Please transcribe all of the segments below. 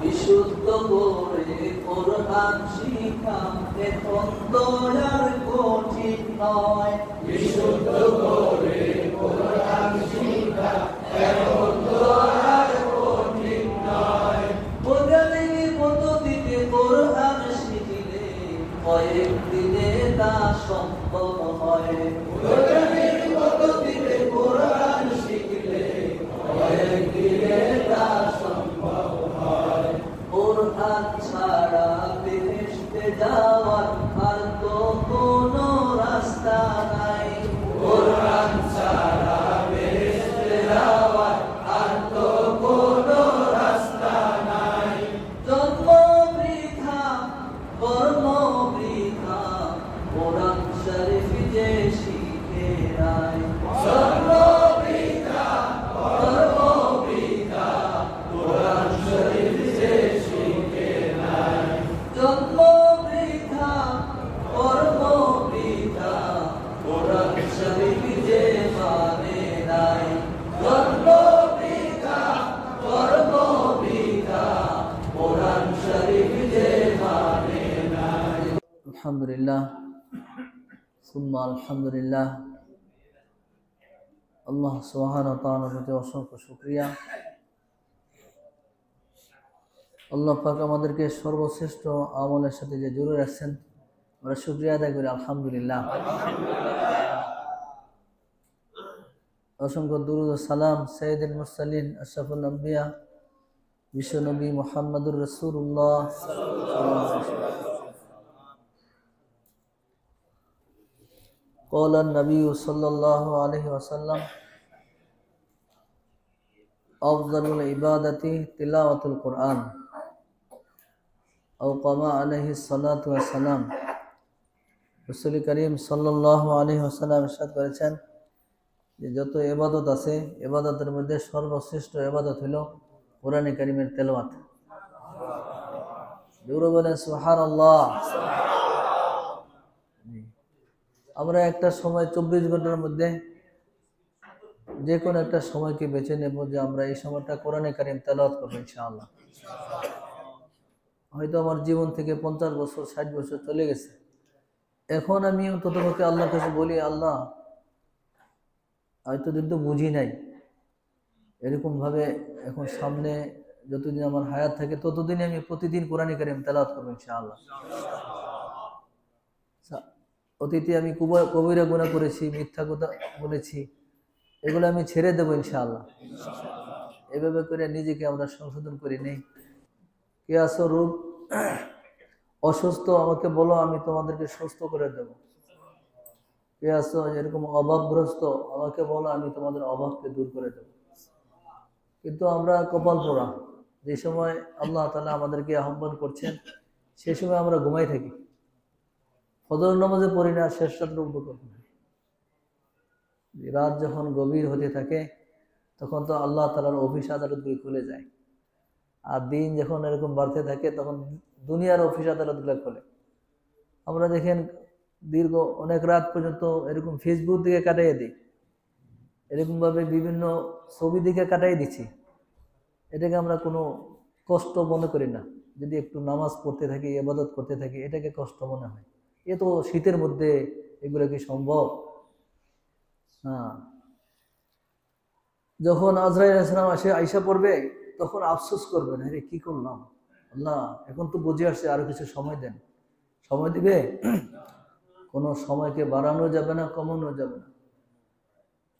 বিশুদ্ধ করে কোরআন শিখা এখন তো আর কঠিন নয়। বিশুদ্ধ করে কোরআন শিখা এখন তো আর কঠিন নয়। বৈজ্ঞানিক পদ্ধতিতে কোরআন শিখিলে কয়েকদিনে তা সম্ভব হয়। বৈজ্ঞানিক পদ্ধতিতে কোরআন শিখলে কয়েকদিনে তা সম্ভব হয়। কোরআন ছাড়া বেহেশতে যাওয়ার আর তো কোনো রাস্তা নাই। কোরআন ছাড়া বেহেশতে যাওয়ার আর তো কোনো রাস্তা নাই। জন্ম বৃথা, কর্ম বৃথা, কোরআন শরীফ যে শিখে নাই। জন্ম বৃথা, কর্ম বৃথা, কোরআন শরীফ যে শিখে নাই। জন্ম বৃথা, কর্ম বৃথা, কোরআন শরীফ যে মানে নাই। জন্ম বৃথা, কর্ম বৃথা, কোরআন শরীফ যে মানে নাই। আলহামদুলিল্লাহ, সুম্মা আলহামদুলিল্লাহ। আল্লাহ সুবহানাহু ওয়া তাআলার প্রতি অসংখ্য শুকরিয়া। আল্লাহ পাক আমাদেরকে সর্বশ্রেষ্ঠ আমলের সাথে যে জুড়ে রাখছেন, আমরা শুকরিয়া আদায় করি আলহামদুলিল্লাহ। অসংখ্য দুরূদ ও সালাম সাইয়্যিদুল মুরসালিন আশরাফুল আম্বিয়া বিশ্বনবী মুহাম্মদুর রাসূলুল্লাহ সাল্লাল্লাহু আলাইহি ওয়াসাল্লাম। قال النبي صلى الله عليه وسلم أفضل العبادة تلاوة القرآن أو كما عليه الصلاة والسلام। রাসূল করিম সাল্লাল্লাহু আলাইহি ওয়াসাল্লাম ইরশাদ করেছেন যে যত ইবাদত আছে, ইবাদতের মধ্যে সর্বশ্রেষ্ঠ ইবাদত হলো কোরআনে কারীমের তেলাওয়াত। জোরে বলেন সুবহানাল্লাহ। আমরা একটা সময় 24 ঘন্টার মধ্যে যে কোনো একটা সময়কে বেছে নেব যে আমরা এই সময়টা কোরআনে কারীম তেলাওয়াত করব ইনশাআল্লাহ। হয়তো আমার জীবন থেকে 50 বছর 60 বছর চলে গেছে, এখন আমি অন্ততপক্ষে আল্লাহর কাছে বলি, আল্লাহ এতদিন তো বুঝি নাই, এরকম ভাবে এখন সামনে যতদিন আমার হায়াত থাকে ততদিন আমি প্রতিদিন কোরআনে কারীম তেলাওয়াত করব ইনশাআল্লাহ। অতীতে আমি কবিরা গুনাহ করেছি, মিথ্যা কথা বলেছি, এগুলো আমি ছেড়ে দেবো ইনশাআল্লাহ। এভাবে করে নিজেকে আমরা সংশোধন করে নেই। কে আছো রোগ অসুস্থ, আমাকে বলো, আমি তোমাদেরকে সুস্থ করে দেব। কে আছো এরকম অভাবগ্রস্ত, আমাকে বলো, আমি তোমাদের অভাবকে দূর করে দেব। কিন্তু আমরা কপাল পোড়া, যে সময় আল্লাহ তাআলা আমাদেরকে আহ্বান করছেন সেই সময় আমরা ঘুমাই থাকি, ফজর নামাজে পড়ি না, শেষ রাত্রে উঠবো কখন? রাত যখন গভীর হতে থাকে তখন তো আল্লাহ তাআলার অফিস আদালতগুলি খুলে যায়, আর দিন যখন এরকম বাড়তে থাকে তখন দুনিয়ার অফিস আদালতগুলো খোলে। আমরা দেখেন দীর্ঘ অনেক রাত পর্যন্ত এরকম ফেসবুক দিকে কাটাইয়ে দিই, এরকমভাবে বিভিন্ন ছবি দিকে কাটাই দিচ্ছি। এটাকে আমরা কোনো কষ্ট মনে করি না। যদি একটু নামাজ পড়তে থাকি, ইবাদত করতে থাকি, এটাকে কষ্ট মনে হয়। এ তো শীতের মধ্যে, এগুলো কি সম্ভব? হ্যাঁ, যখন আজরাইল আলাইহিস সালাম আইসা পড়বে তখন আফসোস করবেন, আরে কি করলাম আল্লাহ, এখন তো বুঝে আসছে, আরো কিছু সময় দেন। সময় দিবে, কোনো সময়কে বাড়ানো যাবে না, কমানো যাবে না।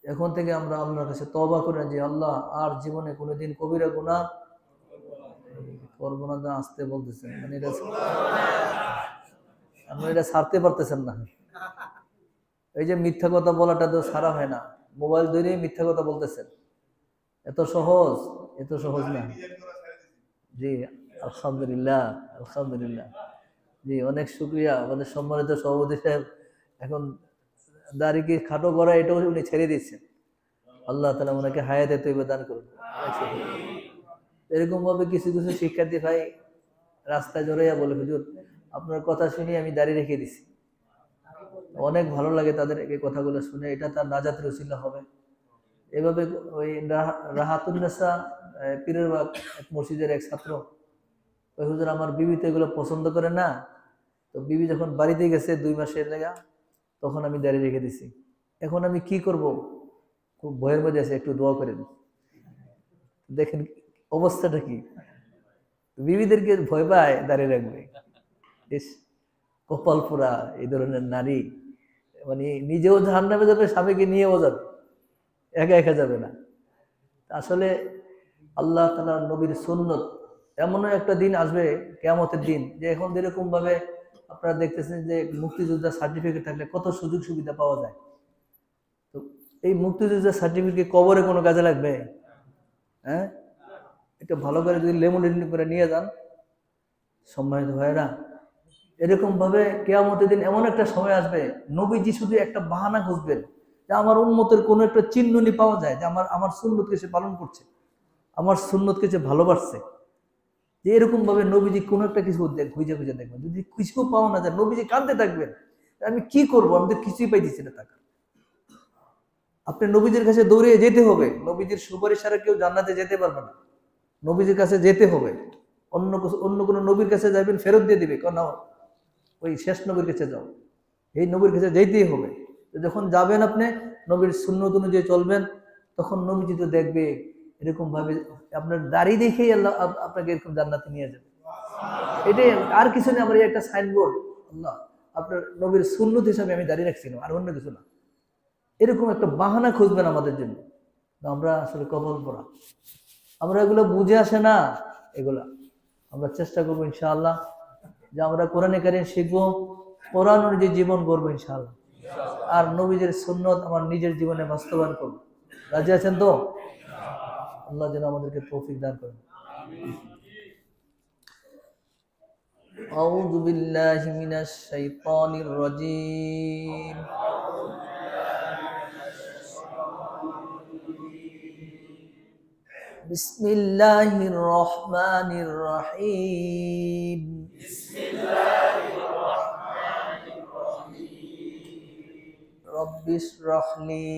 এখন থেকে আমরা আল্লাহর কাছে তওবা করেন যে আল্লাহ আর জীবনে কোনোদিন কবিরা গুনাহ করব না। আসতে বলতেছেন, মানে এটা আপনি এটা ছাড়তে পারতেছেন না। এই যে মিথ্যা কথা বলাটা তো ছাড়া হয় না, মোবাইল ধরে মিথ্যা কথা বলতেছেন, এত সহজ? এত সহজ না। জি আলহামদুলিল্লাহ, আলহামদুলিল্লাহ। জি অনেক শুকরিয়া আমাদের সম্মানিত সভাপতি সাহেব, এখন দাড়ি কি খাটো করা এটাও উনি ছেড়ে দিচ্ছেন। আল্লাহ তাআলা ওনাকে হায়াতে তৈয়বা দান করুন। এরকম ভাবে কিছু কিছু শিক্ষার্থী ভাই রাস্তায় জড়াইয়া বলে, হুজুর আপনার কথা শুনি আমি দাড়ি রেখে দিছি। অনেক ভালো লাগে তাদের এই কথাগুলো শুনে, এটা তার নাজাতের উসিলা হবে। এভাবে ওই রাহাতুন নেসা পীরের বাগ এক মসজিদের এক ছাত্র ওই হুজুর আমার বিবি তো এগুলো পছন্দ করে না, তো বিবি যখন বাড়িতে গেছে 2 মাসের লাগা, তখন আমি দাঁড়িয়ে রেখে দিছি। এখন আমি কি করব, খুব ভয়ের মধ্যে আছে, একটু দোয়া করে দিন। দেখেন অবস্থাটা কি, বিবিদেরকে ভয় পায় দাঁড়িয়ে রাখবে। ইস, কপাল পোড়া এই ধরনের নারী, মানে নিজেও জাহান্নামে যাবে, স্বামীকে নিয়েও যাবে, একা একা যাবে না। আসলে আল্লাহ তাআলার নবীর সুন্নত, এমনও একটা দিন আসবে কিয়ামতের দিন, যে এখন যেরকম ভাবে আপনারা দেখতেছেন যে মুক্তিযোদ্ধা সার্টিফিকেট থাকলে কত সুযোগ সুবিধা পাওয়া যায়, তো এই মুক্তিযোদ্ধা সার্টিফিকেট কবরে কোনো কাজে লাগবে? হ্যাঁ, এটা ভালো করে যদি লেমিনেশন করে নিয়ে যান, সম্মানিত ভাইয়েরা, এরকম ভাবে কিয়ামতের দিন এমন একটা সময় আসবে, নবীজি শুধু একটা বাহানা খুঁজবেন যে আমার উম্মতের কোনো একটা চিহ্ননি পাওয়া যায় যে আমার আমার সুন্নতকে সে পালন করছে, আমার সুন্নতকে সে ভালোবাসছে। যে এরকম ভাবে নবীজি কোনো একটা কিছু খুঁজে খুঁজে দেখবেন, যদি কিছু পাওয়া না যায় নবীজি কাঁদতে থাকবেন, আমি কি করবো, আমি তো কিছুই পাইতেছি না টাকা। আপনি নবীজির কাছে দৌড়িয়ে যেতে হবে, নবীজির সুপারিশ ছাড়া কেউ জান্নাতে যেতে পারবে না, নবীজির কাছে যেতে হবে। অন্য কোনো নবীর কাছে যাবেন, ফেরত দিয়ে দিবে, কেন ওই শেষ নবীর কাছে যাও, এই নবীর কাছে যেতেই হবে। যখন যাবেন আপনি নবীর সুন্নত অনুযায়ী চলবেন, তখন নবীজি তো দেখবে এরকম ভাবে, আপনার দাড়ি দেখেই আল্লাহ আপনাকে এরকম জান্নাতে নিয়ে যাবে। এটাই, আর কিছু নেই, আমার একটা সাইনবোর্ড, আল্লাহ আপনার নবীর সুন্নত হিসাবে আমি দাঁড়িয়ে রাখছি, আর অন্য কিছু না। এরকম একটা বাহানা খুঁজবেন আমাদের জন্য। আমরা আসলে কপাল পোড়া, আমরা এগুলো বুঝে আসে না। এগুলা আমরা চেষ্টা করবো ইনশাআল্লাহ যে আমরা কোরআনে কারিম শিখবো, কোরআন অনুযায়ী জীবন গড়বো ইনশাআল্লাহ, আর নবীদের সুন্নত আমার নিজের জীবনে বাস্তবায়ন করবো। রাজি আছেন তো? আল্লাহ যেন আমাদেরকে তৌফিক দান করেন। আউযু বিল্লাহি মিনাশ শাইতানির রাজীম। বিসমিল্লাহির রহমানির রহিম। রব্বি ইশরাহ লি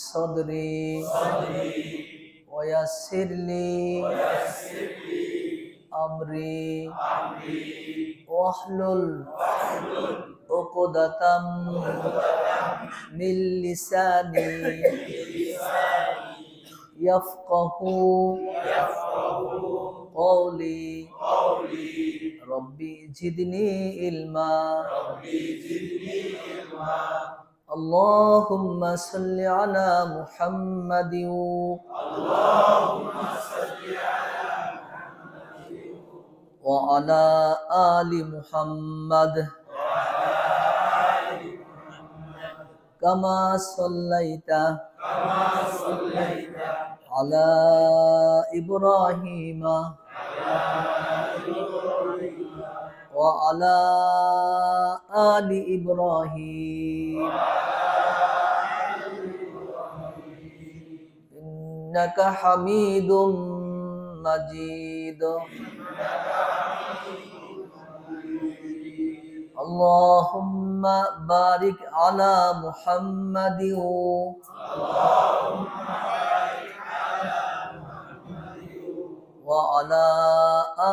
সাদরি ওয়া ইয়াসসির লি আমরি ওয়াহলুল উকদাতাম মিন লিসানি ইয়াফকাহু কওলি রব্বি জিদনি ইলমা। আল্লাহুম্মা সাল্লি আলা মুহাম্মাদিন ওয়া আলা আলি মুহাম্মাদ কামা সাল্লাইতা আলা ইব্রাহিমা ওয়া আলা আলি ইব্রাহিম ইন্নাকা হামিদুম মাজিদ। আল্লাহুম্মা বারিক আলা মুহাম্মাদিন ওয়া আলা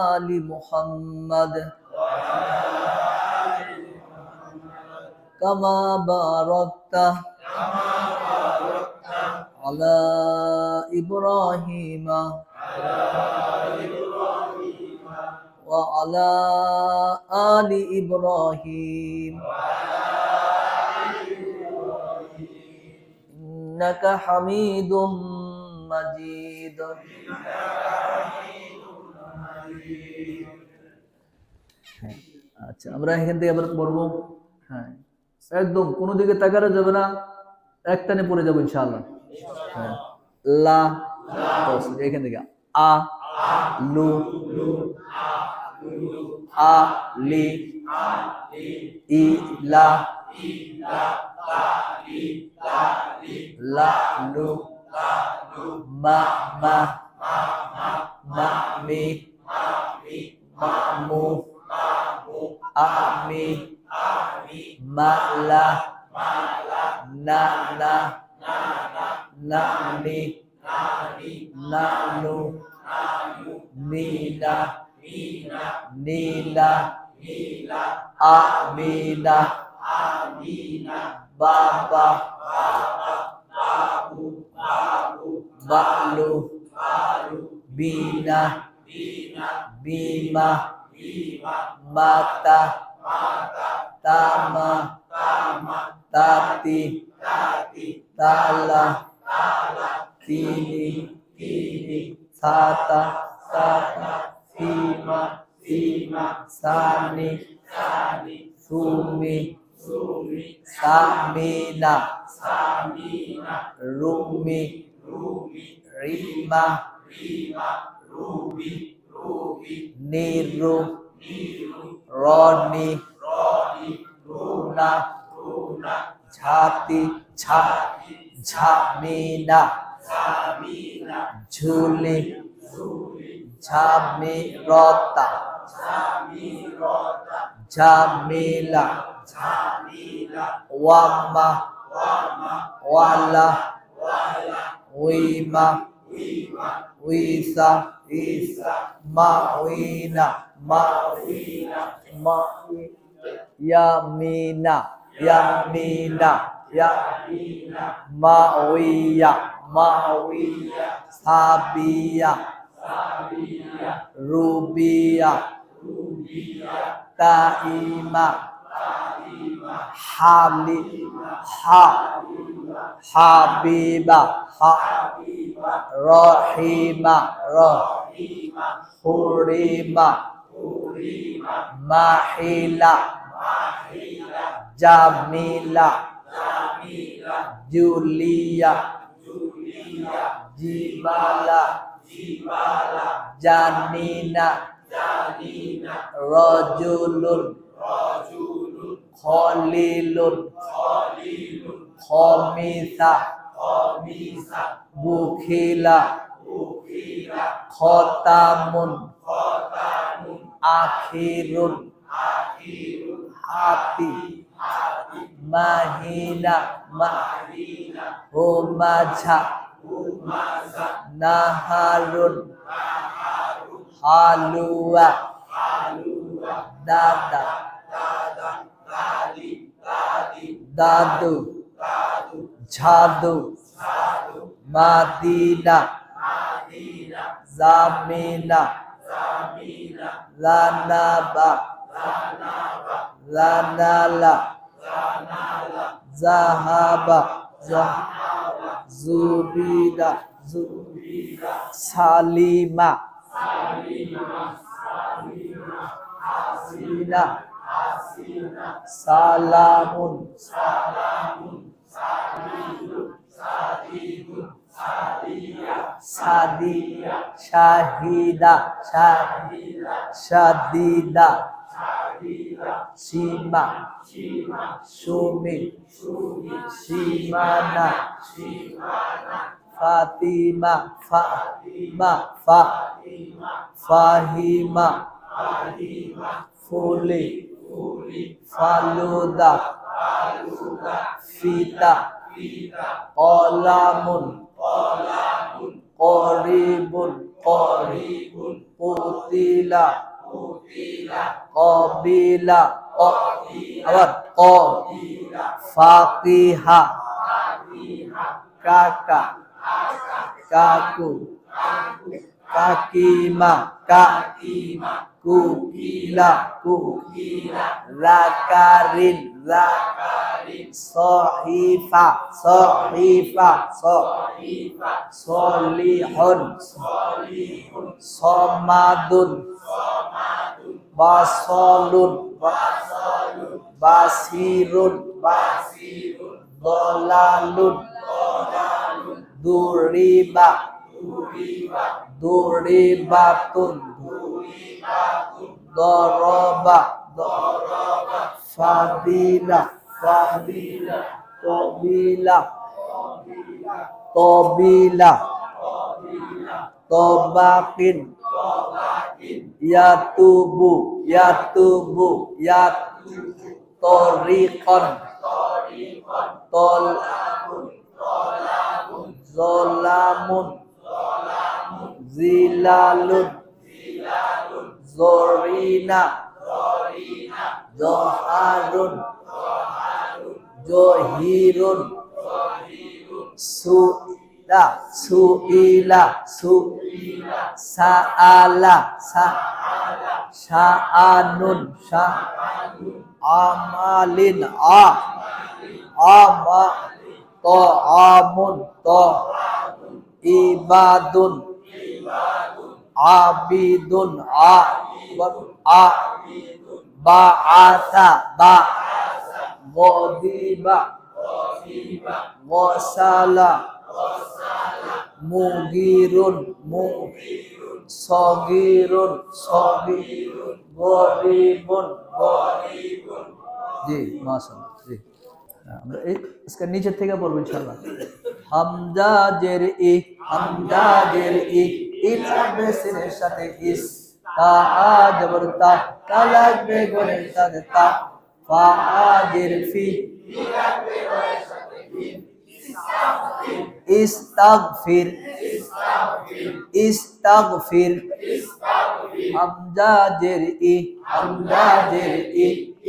আলি মুহাম্মাদ কামা বারাকতা আলা ইব্রাহিমা ওয়া আলা আলি ইব্রাহিম ইন্নাকা হামিদুম মাজিদ। আচ্ছা, আমরা এখান থেকে আবার পড়বো। হ্যাঁ, একদম কোনো দিকে তাকানো যাবে না, একটানে পড়ে যাবো ইনশাআল্লাহ। হ্যাঁ, লা, এখান থেকে আ লু আ লি ই লা লা লু মা মা মা মি মা মু আমি মা লা না না না নি না নু Mina, Nila, Amina, Baba, Balu, Bina, Bima, Mata, Tama, Tati, Tala, Tini, Sata, Sima, Sani, Sumi, Samina, Rumi, Rima, Niru, Roni, Runa, Jati, Jamina, Juli, Jamirota, Jamila, Wama, Wala, Wima, Wisa, Mawina, Yamina, Mawiya, Sabia, Rubia, Taima, Habiba, Rohima, Hurima, Mahila, Jamila, Julia, Jibala, Janina, Rajulun, Khalilun, Khamisa, Bukhila, Khotamun, Akhirun, Hati, Mahina, Humaja, Naharun, Halua, Dada, Dadu, Jadu, Madina, Zamina, Lanaba, Lanala, Zahaba, Zubida, Salima, Sina, Salamun, Sadi, Syahida, Syadida, Sima, Sumi, Simana, Fatima, Fahima, Fuli, Faluda, Fita, Qalamun, Qoribun, Putila, Qabila, Faqiha, Kaka, Kaku, Kakima, Kukila, Zakarin, Sohifa, Solihun, Somadun, Basolun, Basirun, Dolalun, Duribatun, Doroba, Fadila, Tobila, Tobakin, Yatubu, Torikon, Zolamun, Zilalun, Zarina জহারুন জহিরুন সুইলা সাআলা শাআনুন আমালিন আমা তাআমুন ইবাদুন আবিদুন বাআসা গদিবা ওয়াসালা মুগিরুন সগিরুন গরিবুন জি মাশাআল্লাহ জি আমরা इसका नीचे থেকে পড়ব ইনশাআল্লাহ হামজা জের ই ইলাবে সিনের সাথে ইস তা জবর তা লাগবে গনের সাথে তা ফা জের ফি ইস্তাগফির হামজা জের ই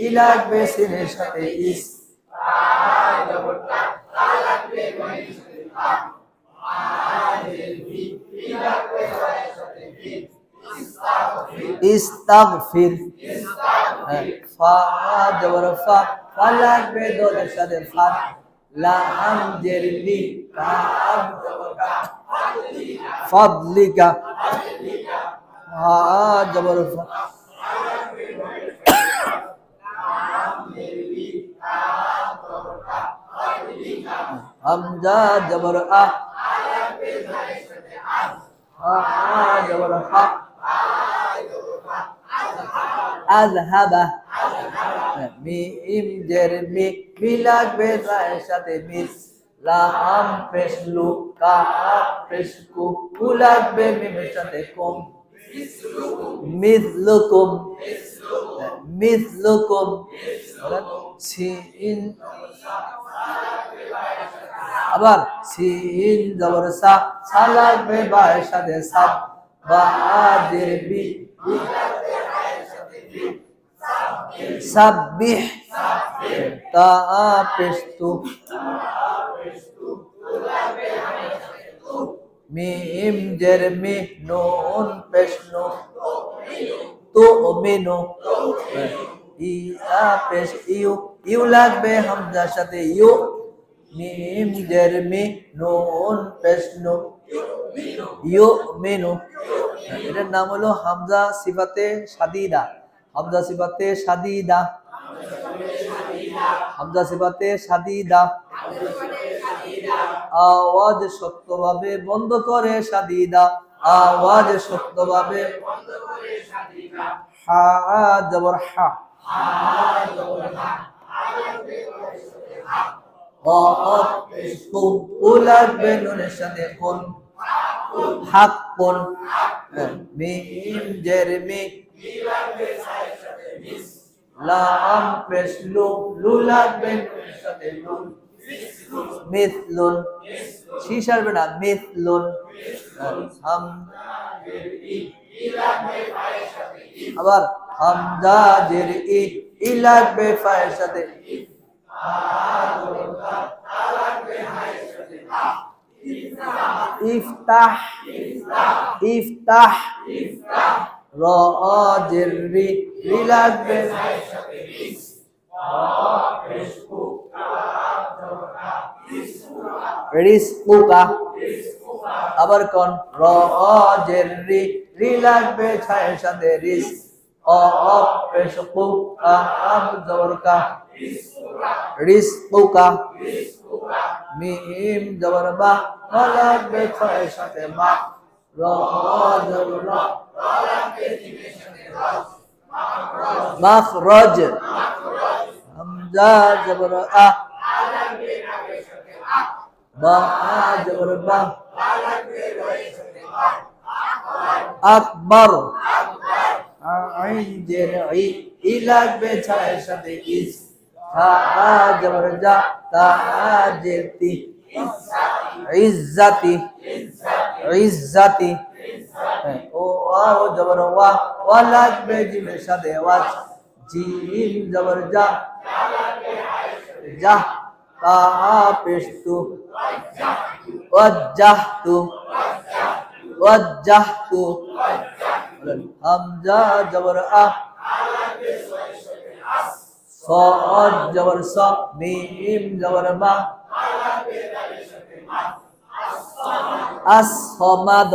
ইলাবে সিনের সাথে ইস ইস্তাগফির ফা জবর ফা লাগবে দোলের সাথে ফা লাম জের লি কাফ ফাদলিকা হা জবর ফা হামজা জবর আ জবর হা আযহাবা মিম জের মি লাগবে তার সাথে মিস লাম পেশলু কাফ পেশকু লাগবে মিমের সাথে কুম মিথলুকুম সিন আবার সিন জবর সা লাগবে বায়ের সাথে সাব বা জের বি সাব্বিহ তা পেশতু মিম জের মি নুন পেশনু তুমিনু ইয়া পেশ ইউ লাগবে হামজার সাথে ইউ মিম জের মি নুন পেশনু ইউমিনু এটার নাম হলো হামজা সিফাতে শাদীদা হামজা সিফাতে শাদীদা আওয়াজ শক্তভাবে বন্ধ করে শাদীদা হা জবর হা قاف লাগবে নুনের সাথে কোন হাক্কুন মিম জের মি লাম পেশলু লু লাগবে নুনের সাথে নুন মিথলুন শিশার বেনা মিথলুন আবার হামজা জের ই লাগবে ফায়ের সাথে ইফতাহ র জের রি লাগবে রিজকুকা আবার কোন র জের রি লাগবে ছায়ের সাথে রিজ অফ পেশকু আব জবর কা রিজকুকা মিম জবর বা লাগবে ছায়ের সাথে মা র জবর র লাগবে জিমের সাথে রজ মাখরাজ হামজা জবর আ লাগবে রাবের সাথে আ বা জবর বা লাগবে রয়ের সাথে বা আকবার আইন জের ই লাগবে ছায়ের সাথে ইস হা জবর জা তা জের তি ইজ্জাতি ও ওয়াও জবর ওয়া ওয়া লাগবে জিমের সাথে ওয়াজ জিম জবর যা যা তা পেশ তু ওয়াজ্জাহতু ওয়াজ্জাহতু হামজা জবর আ صاد জবর সা মিম জবর মা আসমাদ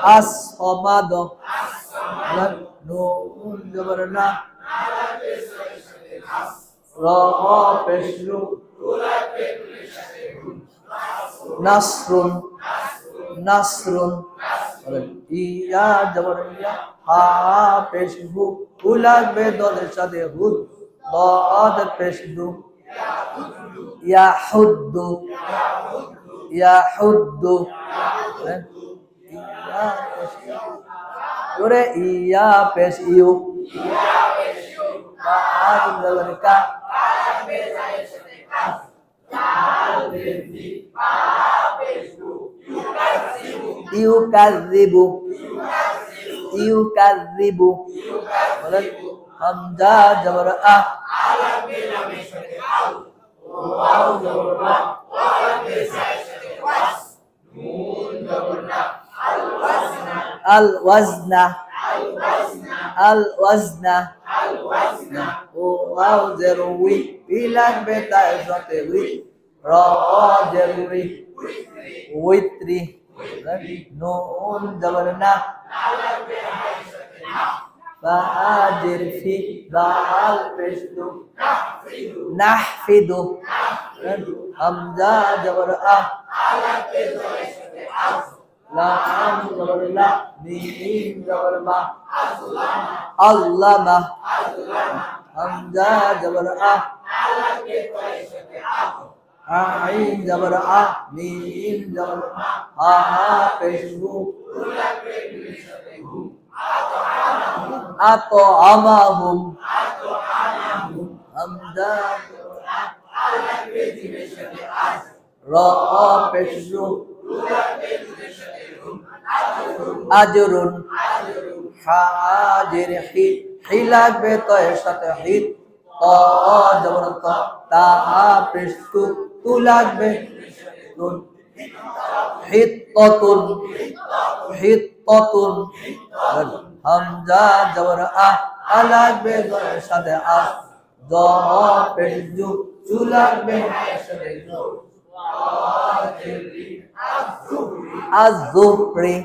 আসমাদ নুন জবর না রা পেশরু নাসরুন নাসরুন ইয়া জবর ইয়া হা পেশহু লাগবে দলের সাথে হুদ দাদ পেশদু ইয়াহুদ্দু ইয়াহুদ্দু ওরে ইয়া পেশ ইউ কাজ জবর কা ইউকাযযিবু ইউকাযযিবু বলেন হামজা জবর আ ওয়াও জবর ওয়া আল ওয়াজনা আল ওয়াজনা ও ওয়াও জেরুই লাগবে তার সাথে উই রা জেরুই উইত্রি নুন জবর না ফাজির ফি দাল পেশদু নাহফিদু হামজা জবর আ লাম জবর লা মিম জবর মা আল্লামা হামজা জবর আ আইন জবর আ মিম জবর আ পেশবু আতআমাহুম হামজা রা পেশবু আজরুন হাজির হি লাগবে তো এর সাথে হিত তা জবর তা পেশতু তু লাগবে তুন হিত্তাতুন হিত্তাতুন হামজা জবর আ লাগবে তো এর সাথে আ দ পেশজু চু লাগবে এর সাথে জু আয-যুহরি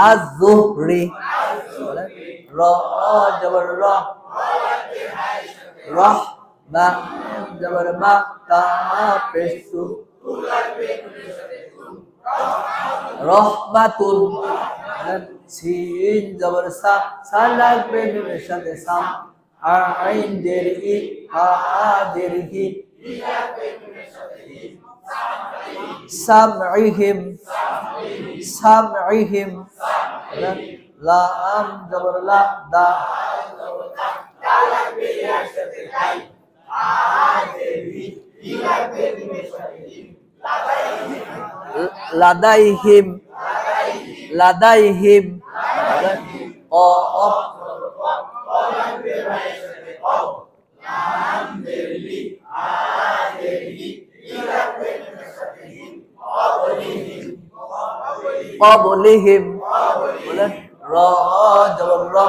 আয-যুহরি রা জবর রা রাহ মা জবর মা তা পেশু রহমাতুন সিন জবর সা সা লাগবে মিমের সাথে সাম আইন দের ই হা দের হি সামঈহিম সামঈহিম লাম জবর লা দা লাদাইহিম লাদাইহিম অফ قبلهم বলেন রা জবর রা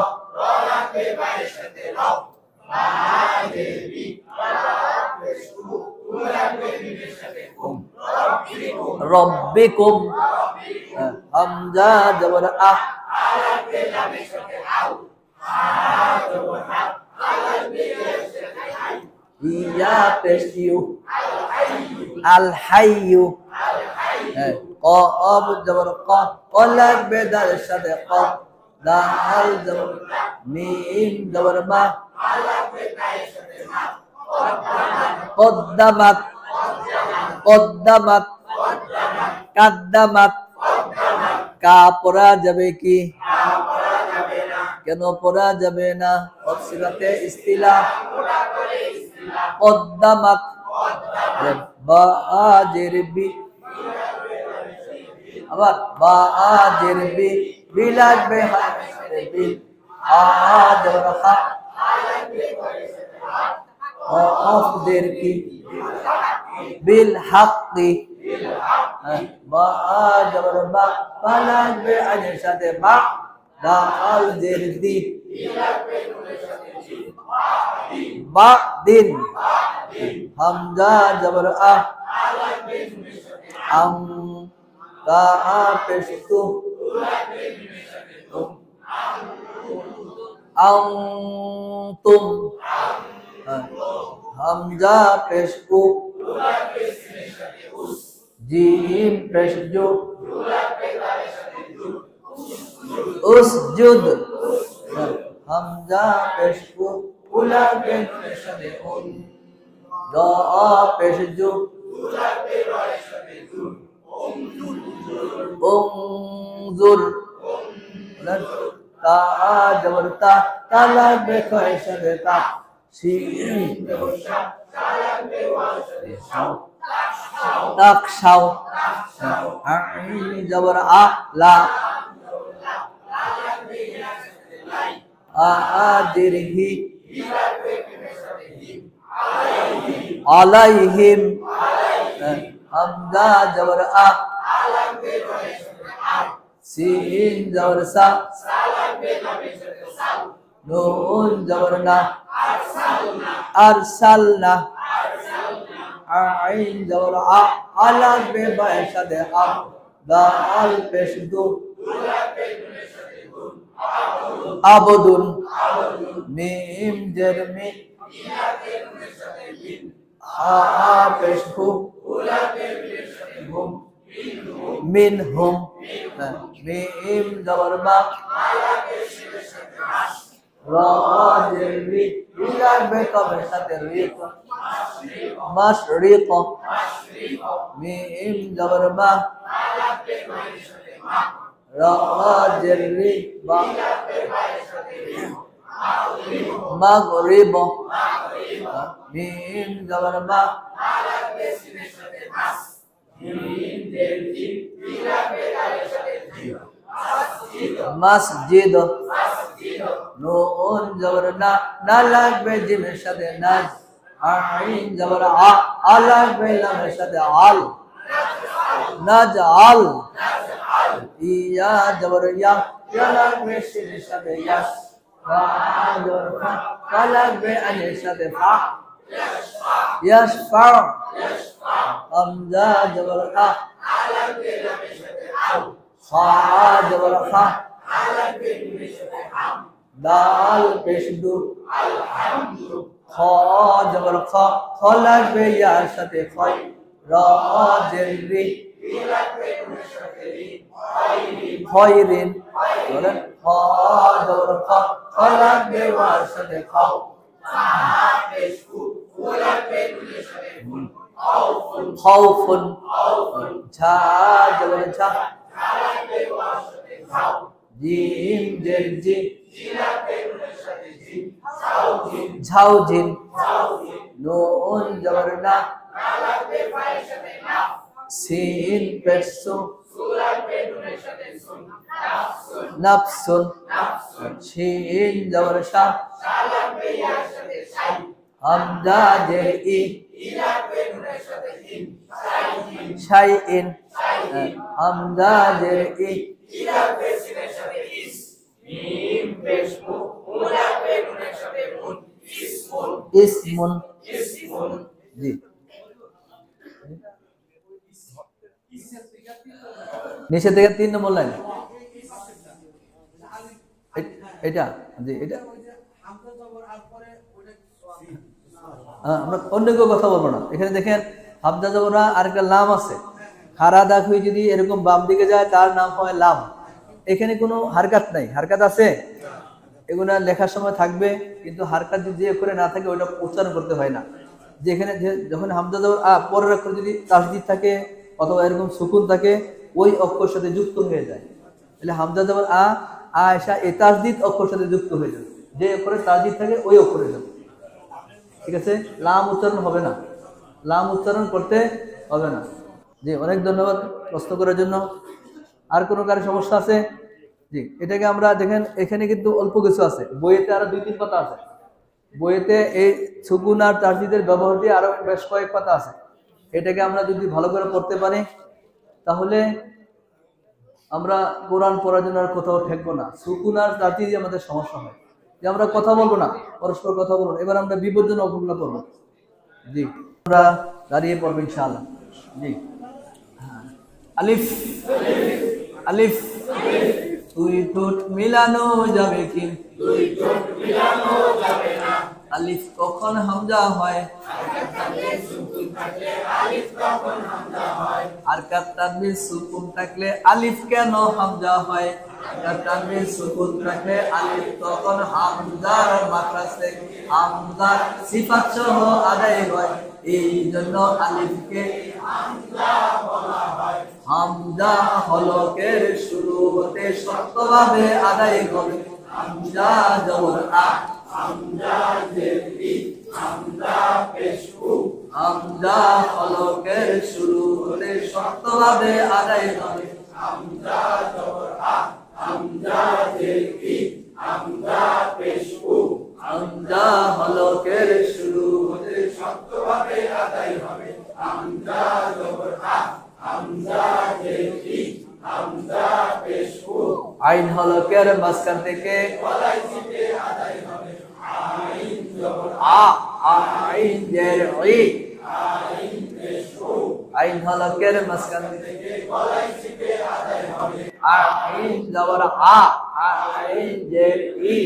রব্বিকুম হামজা জবর আ ইয়া পেশিউ আল হাইয়ু قاب জবর ক লাগবে দালের সাথে ক দাল জবর মিম জবর মা قدمت قدمت قدمت কা পড়া যাবে কি কেন পড়া যাবে না তফসিলাতে ইস্তিলাহ قدمت বা জের বি আবার বা জের বি বি লাগবে বিল জবর হা অফ দের কি বিল হাক্কি বা জবর বা বা লাগবে আইনের সাথে বা দাল জের দি বা দিন হামজা জবর আ আম তা পেশতু তুম হামজা পেশকু জিম পেশজু উসজুদ হামজা পেশকু উলা পেশনে উন দা পেশজু উনজুর তা জবর তা তা লাগবে কয়সারে তা সিন তাকশাও আইন জবর আ লা আদিরহি আলাইহিম হামজা জবর আ সিন জবর সা নুন জবর না আরসালনা আইন জবর আ আলাগ বে বাইশাদে আ দাল পেশদু আবদুন মিম জের মি হা পেশহু মিনহুম মিম জবর মা রা জের রি লাগবে কবে সাথে রিক মাশরিক মিম জবর মা রা জের রি বা মাগরিব মিম জবর মা মসজিদ নুন জবর না না লাগবে জিমের সাথে নাজ আইন জবর আ লাগবে লামের সাথে আল নাজ আল ইয়া জবর ইয়া লাগবে শিরের সাথে ইয়াস ফা জবর ফা লাগবে আনের সাথে ফা ইয়াসফা হামজা জবর আ খা জবর খা দাল পেশদু খ জবর খ খ লাগবে ইয়ার সাথে খয় রা জের রি খয়রিন বলেন খ জবর খ খ লাগবে ওয়ার সাথে খাও খাউফুন ঝা জবর ঝা জিম জের জি ঝাউজিন নুন জবর না সিন পেশসু নাফসুন শিন জবর শা হামজা জের ই শাইইন হামজা জের ই ইসমুন জি নিচে থেকে 3 নম্বর লাইন এটা জি এটা আমরা অন্য কেউ কথা বলবো না এখানে দেখেন হামজা জবর আর একটা লাম আছে খারা দাগ হয়ে যদি এরকম বাম দিকে যায় তার নাম হয় লাম এখানে কোনো হারকাত নাই হারকাত আছে এগুলা লেখার সময় থাকবে কিন্তু হারকাত যদি যে করে না থাকে ওটা উচ্চারণ করতে হয় না যেখানে যখন হামজা জবর আ পরের অক্ষর যদি তাসদিদ থাকে অথবা এরকম সুকুন থাকে ওই অক্ষর সাথে যুক্ত হয়ে যায় তাহলে হামজা জবর আ আয়েশা এ তাসদিদ অক্ষর সাথে যুক্ত হয়ে যাবে যে অক্ষরে তাসদিদ থাকে ওই অক্ষরে যাবে ঠিক আছে লাম উচ্চারণ হবে না লাম উচ্চারণ করতে হবে না জি অনেক ধন্যবাদ প্রশ্ন করার জন্য আর কোনো কারো সমস্যা আছে? জি, এটাকে আমরা দেখেন এখানে কিন্তু অল্প কিছু আছে, বইয়েতে আরো 2-3 পাতা আছে। বইয়েতে এই সুকুন আর তাসদিদের ব্যবহার দিয়ে আরো বেশ কয়েক পাতা আছে। এটাকে আমরা যদি ভালো করে পড়তে পারি তাহলে আমরা কোরআন পড়ার জন্য আর কোথাও ঠেকবো না। সুকুন আর তাসদিদ আমাদের সমস্যা হয় যে আমরা কথা বলবো না, পরস্পর কথা বলবো। এবার আমরা বিপজ্জনক অবহেলা করবো। জি, আমরা দাঁড়িয়ে পড়বো ইনশাআল্লাহ। জি, আলিফ আলিফ দুই ঠোঁট মিলানো যাবে কি? আলিফ কখন হামজা হয়? আর তানবীর সুকুন থাকলে আলিফ কেন হামজা হয়? তানবীর সুকুন থাকলে আলিফ তখন হামজার মাখরাজ থেকে হামজার সিফাত সহ আদায় হয়। এই জন্য আলিফকে হামজা বলা হয়। হামজা হলকের শুরু হতে শক্তভাবে আদায় হবে। হামজা জবর আ, হামজা জের ই, হামজা পেশ উ। হামজা হলকের শুরু হতে শক্তভাবে আদায় হবে। হামজা জবর আ, হামজা জের ই, হামজা পেশ উ। হামজা হলকের শুরু হতে শক্তভাবে আদায় হবে। হামজা জবর আ, হামজা জের ই, হামজা পেশ উ। আইন হলকের মাঝখান থেকে গলায় চিপে আদায় হবে। আইন জবর আ, আইন জের ই, আইন পেশ উ। আইন হলকের মাঝখান থেকে গলায় চিপে আদায় হবে। আইন জবর আ, আইন জের ই,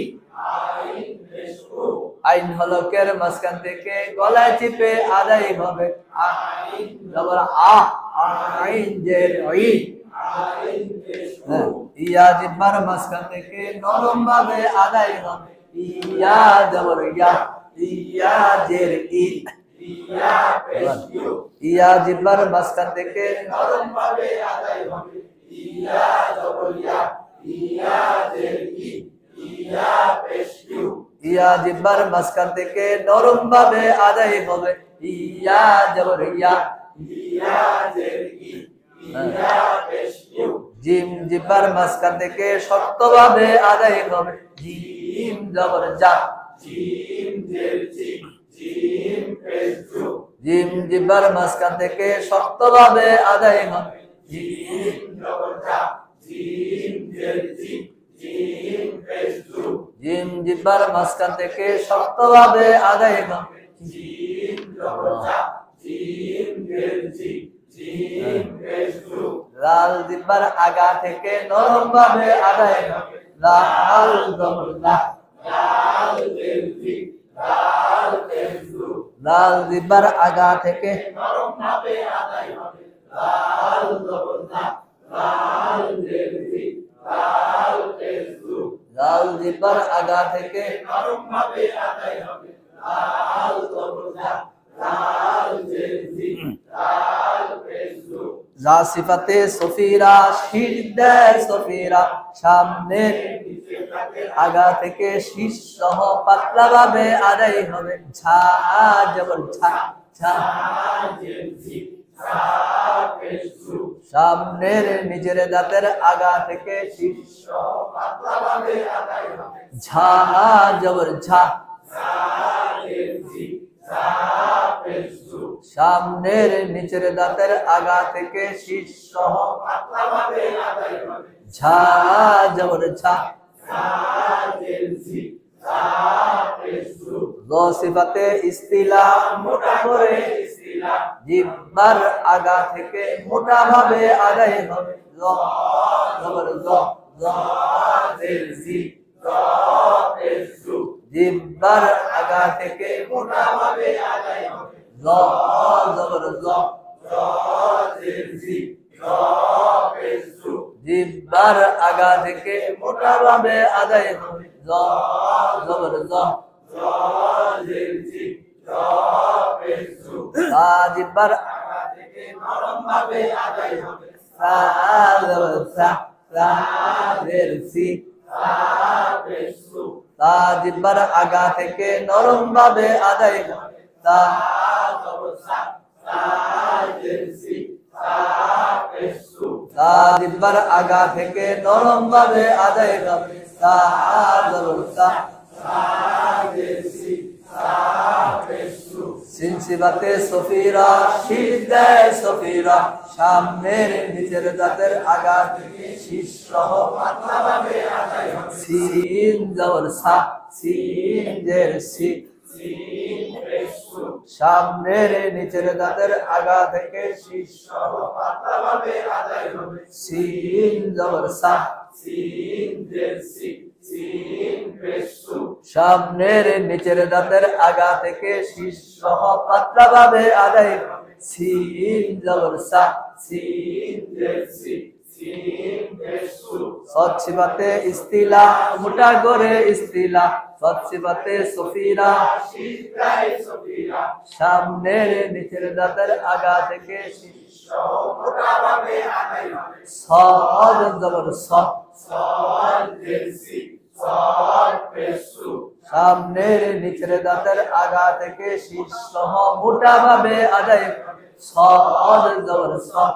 আইন পেশ উ। আইন হলকের মাঝখান থেকে গলায় চিপে আদায় হবে। আইন জবর আ, আইন জের ই, আইন পেশ উ। ইয়া জিহ্বার মাঝখান থেকে নরম ভাবে আদায় হবে। ইয়া জবর ইয়া, ইয়া জের ই, ইয়া পেশ ইউ। ইয়া জিহ্বার মাঝখান থেকে নরম ভাবে আদায় হবে। ইয়া জবর ইয়া, ইয়া জের ই, ইয়া পেশ ইউ। ইয়া জিহ্বার মাঝখান থেকে নরম ভাবে আদায় হবে। ইয়া জবর ইয়া, ইয়া জের ই, ইয়া পেশ ইউ। জিম জিহ্বার মাঝখান থেকে শক্তভাবে আদায় হবে। জিম জবর জা, জিম জের জি, জিম পেশ জু। জিম জিহ্বার মাঝখান থেকে শক্তভাবে আদায় হবে। জিম জবর জা, জিম জের জি, জিম পেশ জু। জিম জিহ্বার মাঝখান থেকে শক্তভাবে আদায় হবে। জিম জবর জা, জিম জের জি, জিম পেশ জু। লাল জিহ্বার আগা থেকে নরম ভাবে আদায় হবে। লাল জবর লা, লাল জের জি, লাল পেশ জু। লাল জিহ্বার আগা থেকে নরম ভাবে আদায় হবে। লাল জবর লা, লাল জের জি, লাল পেশ জু। লাল জিহ্বার আগা থেকে নরম ভাবে আদায় হবে। লাল জবর লা, লাল জের জি, লাল পেশ জু। যা সিফাতে সফিরা শিরদের সফিরা সামনের আগা থেকে শীষ সহ পাতলা ভাবে আদায় হবে। ঝা জবর ঝা, ঝা জের জি, ঝা পেশ জু। সামনের নিজের দাঁতের আগা থেকে শীষ সহ পাতলা ভাবে আদায় হবে। ঝা জবর ঝা, ঝা জের জি, ঝা পেশ জু। সামনের নিচের দাঁতের আগা থেকে শীষ সহ পাতলা ভাবে আদায় হবে। ঝা জবর ঝা, ঝা জের জি, ঝা পেশ জু। জ সিফাতে ইস্তিলা মোটা করে ইস্তিলা জিহ্বার আগা থেকে মোটা ভাবে আদায় হবে। জ জবর জ, জ জের জি, জ পেশ জু। জিহ্বার আগা থেকে মোটা ভাবে আদায় হবে। জ জবর জ, জ জের জি, জ পেশ জু। জিহ্বার আগা থেকে মোটা ভাবে আদায় হবে। জ জবর জ, জ জের জি, জ পেশ জু। তা জিহ্বার আগা থেকে নরম ভাবে আদায় হবে। সা জবর সা, সা জের সি, সা পেশ জু। তা জিহ্বার আগা থেকে নরম ভাবে আদায় হবে। তা জবর সা, সা জের সি, সা জিব্বার আগা থেকে নরম ভাবে আদায় হবে সা জবর সা সিনসিবাতে সফিরা সিজদে সফিরা সামনের নিচের দাঁতের আগা থেকে শীষ সহ পাতলাভাবে আদায় হবে সিন জবর সা সিন জের সি সামনের নিচের দাঁতের আগা থেকে শীষ সহ পাতলাভাবে আদায় হবে সিন জবর সা সিন জের সি সামনের নিচের দাঁতের আগা থেকে শীষ সহ পাতলাভাবে আদায় সিন জবর সা সিন জের সি সৎসিবাতে ইস্তিলা মোটা করে ইস্তিলা সৎসিবাতে সফিরা সামনের নিচের দাঁতের আগা থেকে শীষ সহ মোটাভাবে আদায় হবে সদ জবর সদ সামনের নিচের দাঁতের আগা থেকে শীষ সহ মোটা ভাবে আদায় সদ জবর সদ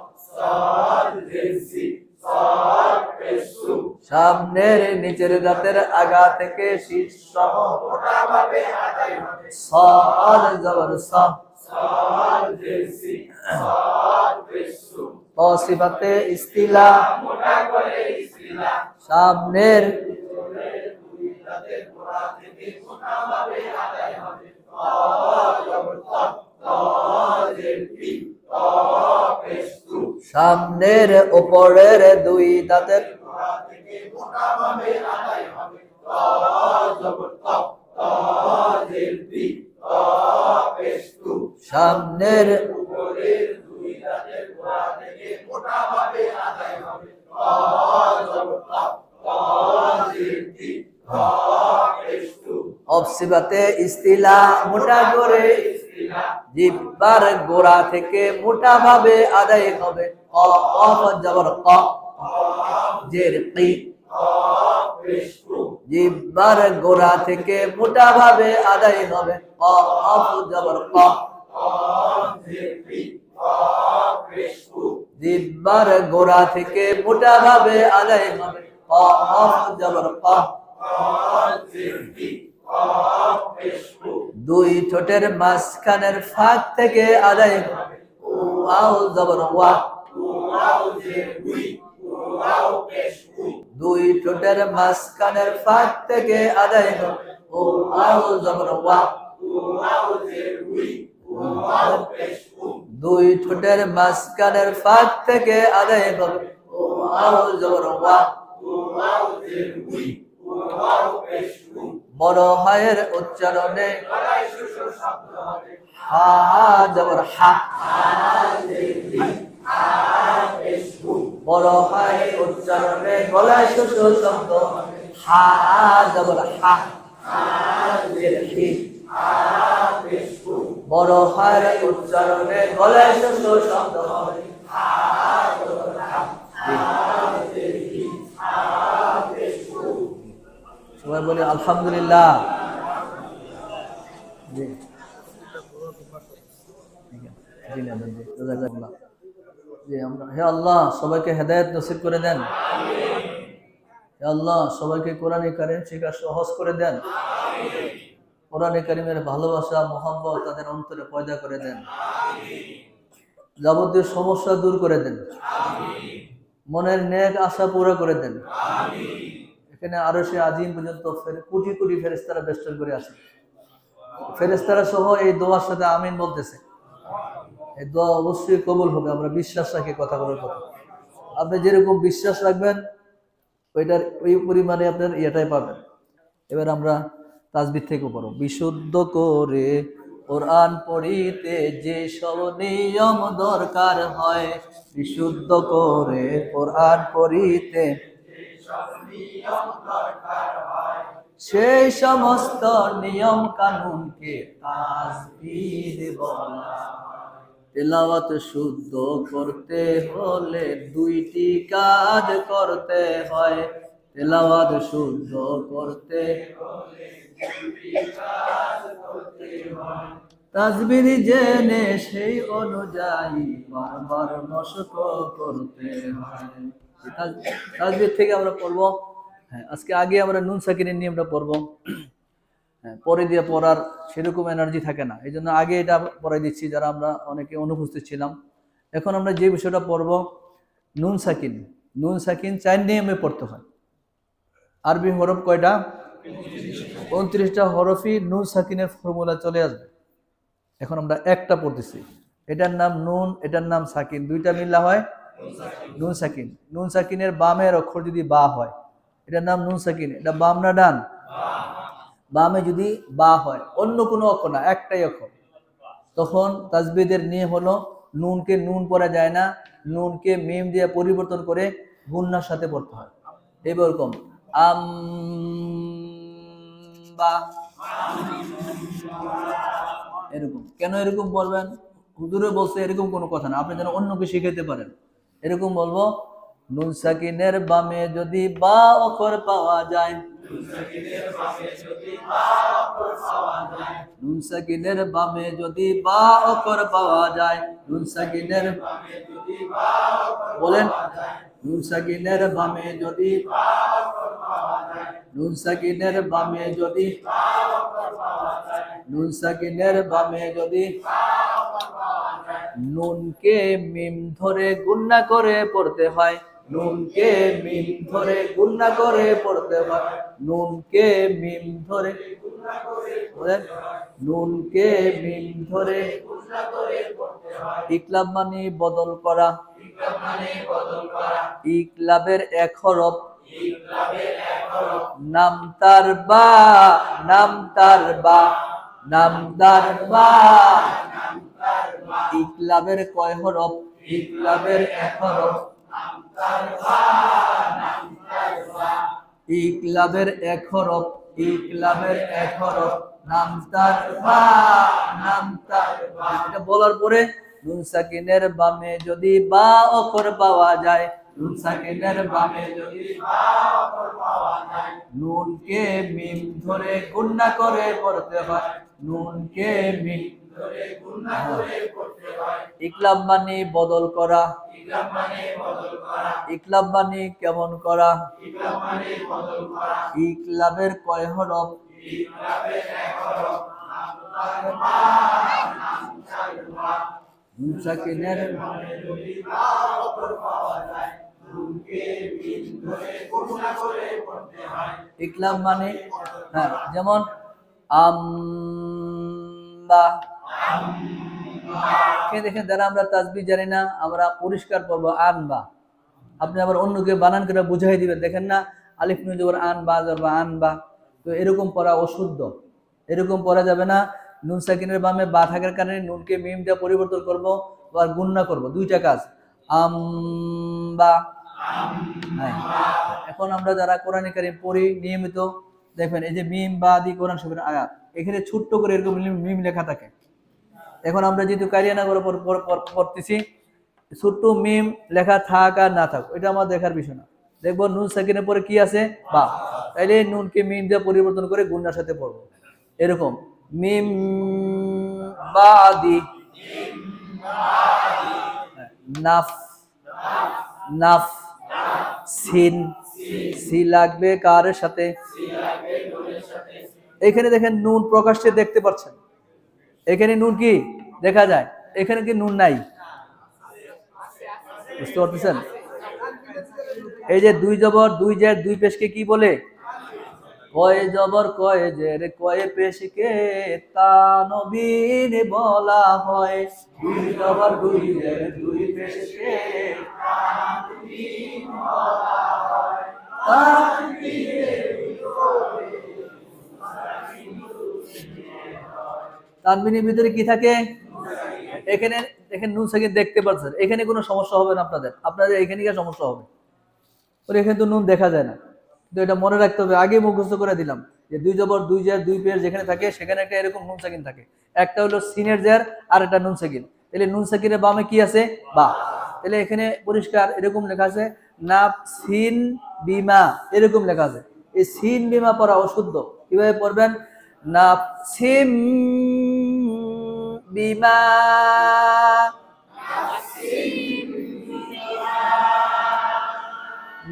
সামনের নিচের দাঁতের আগা থেকে শীষ সহ মোটা ভাবে আদায় সদ জবর সদ তসিবাতে ইস্তিলা মোটা করে ইস্তিলা সামনের সামনের উপরের দুই দাঁতের সামনের অবসিবাতে ইস্তিলা মোটা করে জিহ্বার গোড়া থেকে মোটা ভাবে আদায় হবে কফ জবর ক জের কি জিহ্বার গোড়া থেকে মোটা ভাবে আদায় হবে কফ জবর ক জিহ্বার গোড়া থেকে মোটা ভাবে আদায় হবে কফ জবর ক দুই ঠোঁটের মাঝখানের ফাঁক থেকে আদায় হবে ওয়াও জবর ওয়া দুই ঠোঁটের মাঝখানের ফাঁক থেকে আদায় হবে ওয়াও জবর ওয়া দুই ঠোঁটের মাঝখানের ফাঁক থেকে আদায় হবে ওয়াও জবর ওয়া বড় হায়ের উচ্চারণে হা হা জবর হা বড় হায়ের উচ্চারণে গলায় শস্য শব্দ হা জবর হা বড় হায়ের উচ্চারণে গলায় শস্য শব্দ হবে সবাই বলি আলহামদুলিল্লাহ। হে আল্লাহ সবাইকে হেদায়েত নসিব করে দেন, হে আল্লাহ সবাইকে কোরআন কারীম শেখা সহজ করে দেন, কোরআন কারীমের ভালোবাসা মোহাম্মত তাদের অন্তরে পয়দা করে দেন, যাবতীয় সমস্যা দূর করে দেন, মনের নেক আশা পুরো করে দেন। এখানে আরশে আজিম পর্যন্ত কোটি কোটি ফেরেশতারা বেষ্টন করে আছে, ফেরেশতারা সহ এই দোয়ার সাথে আমিন বলতেছে। এই দোয়া অবশ্যই কবুল হবে, আমরা বিশ্বাস রাখি কথা বলার কথা। আপনি যেরকম বিশ্বাস রাখবেন ওইটার ওই পরিমাণে আপনার ইয়েটাই পাবেন। এবার আমরা তাসবিহ থেকে পড়ো। বিশুদ্ধ করে কোরআন পড়িতে যে সব নিয়ম দরকার হয়, বিশুদ্ধ করে কোরআন পড়িতে সেই সমস্ত নিয়ম কানুনকে তাসবিহ বলা। তেলাওয়াত শুদ্ধ করতে হলে দুইটি কাজ করতে হয়, তেলাওয়াত শুদ্ধ করতে হলে দুইটি কাজ করতে হয়। তাসবিহ জেনে সেই অনুযায়ী বারবার মশক করতে হয়। তাসবিহ থেকে আমরা পড়বো। হ্যাঁ, আজকে আগে আমরা নুন সাকিনের নিয়মটা পড়বো। হ্যাঁ, পরে দিয়ে পড়ার সেরকম এনার্জি থাকে না, এই জন্য আগে এটা পড়াই দিচ্ছি যারা আমরা অনেকে অনুপস্থিত ছিলাম। এখন আমরা যে বিষয়টা পড়বো নুন সাকিন। নুন সাকিন 4 নিয়মে পড়তে হয়। আরবি হরফ কয়টা? 29টা হরফই নুন সাকিনের ফর্মুলা চলে আসবে। এখন আমরা একটা পড়তেছি, এটার নাম নুন, এটার নাম সাকিন, দুইটা মিললা হয় নুন সাকিন। নুন সাকিনের বামের অক্ষর যদি বা হয় এটার নাম নুন সাকিন। এটা বাম না ডান? বামে যদি বা হয়, অন্য কোনো অক্ষর না, একটাই অক্ষর, তখন তাসবিদের নিয়ম হলো নুনকে নুন পড়া যায় না, নুনকে মিম দিয়ে পরিবর্তন করে গুন্নার সাথে পড়তে হয়। এরকম আম বা, এরকম কেন এরকম বলবেন? হুজুরে বলছে এরকম কোনো কথা না, আপনি যেন অন্যকে শিখাইতে পারেন। এরকম বলবো নুন সাকিনের বামে যদি বা অক্ষর পাওয়া যায়, নুন সাকিনের বামে যদি বা অক্ষর পাওয়া যায়, নুন সাকিনের বলেন, নুন সাকিনের বামে যদি, নুন সাকিনের বামে যদি, নুন সাকিনের বামে যদি নুনকে মিম ধরে গুন্না করে পড়তে হয়, নুনকে মিম ধরে গুন্না করে পড়তে হয়, নুনকে মিম ধরে, বলেন, নুনকে মিম ধরে। ইকলাব মানে বদল করা, ইকলাবের এক হরফ, নাম তার বা, নাম তার বা, নাম তার বা। ইকলাবের কয় হরফ? ইকলাবের এক হরফ, ইকলাবের এক হরফ, ইকলাবের এক হরফ, নাম তার বা, নাম তার বা। এটা বলার পরে নুন সাকিনের বামে যদি বা অক্ষর পাওয়া যায়, নুন সাকিনের বামে যদি বা অক্ষর পাওয়া যায়, নুনকে মিম ধরে গুন্না করে পড়তে হয়, নুনকে মিম ধরে গুন্না করে পড়তে হয়। ইকলাব মানে বদল করা, ইকলাব মানে বদল করা, ইকলাব মানে কেমন করা, ইকলাব মানে বদল করা। ইকলাবের কয় হরফ? ইকলাবের এক হরফ, নাম তার বা, নাম তার বা। নুন সাকিনের বামে যদি বা অক্ষর পাওয়া যায়, নুনকে মিম ধরে গুন্না করে পড়তে হয়। ইকলাব মানে, হ্যাঁ, যেমন আম্বা, দেখেন যারা আমরা তাসবিহ জানি না আমরা পরিষ্কার পড়বো আনবা, আপনি আবার অন্যকে বানান করে বুঝাই দিবেন, দেখেন না আলিফ নুন জবর আন বা জবর আনবা, তো এরকম পড়া অশুদ্ধ, এরকম পড়া যাবে না। নুন সাকিনের বামে বা থাকার কারণে নুনকে মিম দিয়ে পরিবর্তন করব আর গুন্না করব, দুইটা কাজ, আম্বা। হ্যাঁ, এখন আমরা যারা কোরআন কারীম পড়ি নিয়মিত, দেখবেন এই যে মিম বা দি কোরআন শরীফের আয়াত, এখানে ছোট্ট করে এরকম মিম লেখা থাকে। এখন আমরা যেহেতু কারিয়ানগর পড়তেছি, ছোট্ট মিম লেখা থাক আর না থাক এটা আমার দেখার বিষয় না, দেখবো নুন সাকিনের পরে কি আছে বা, তাইলে নুনকে মিম দিয়ে পরিবর্তন করে গুন্নার সাথে পড়বো। এরকম মিম বাদি, নাফ, নাফ, সিন, সি লাগবে কার সাথে? এখানে দেখেন নুন প্রকাশ্যে দেখতে পাচ্ছেন, এখানে নুন কি দেখা যায়, এখানে কি নুন নাই? বুঝতে পারতেছেন? এই যে দুই জবর দুই জের দুই পেশকে কি বলে? কয় জবর কয় জের কয় পেশকে তানবিন বলা হয়। দুই জবর দুই জের দুই পেশকে তানবিন বলা হয়। তানবিনের ভিতরে কি থাকে? এখানে দেখেন নুন সাকিন দেখতে পাচ্ছেন, এখানে কোনো সমস্যা হবে না আপনাদের, আপনাদের এখানে কি সমস্যা হবে? এখানে তো নুন দেখা যায় না, কিন্তু এটা মনে রাখতে হবে, আগে মুখস্থ করে দিলাম যে দুই জবর দুই জের দুই পেশ যেখানে থাকে সেখানে একটা এরকম নুন সাকিন থাকে, একটা হলো সিনের জের আর একটা নুন সাকিন, তাহলে নুন সাকিনের বামে কি আছে? বা। তাহলে এখানে পরিষ্কার এরকম লেখা আছে নাফ সিন বিমা, এরকম লেখা আছে, এই সিন বিমা পড়া অশুদ্ধ। কিভাবে পড়বেন? নাফ সিম বিমা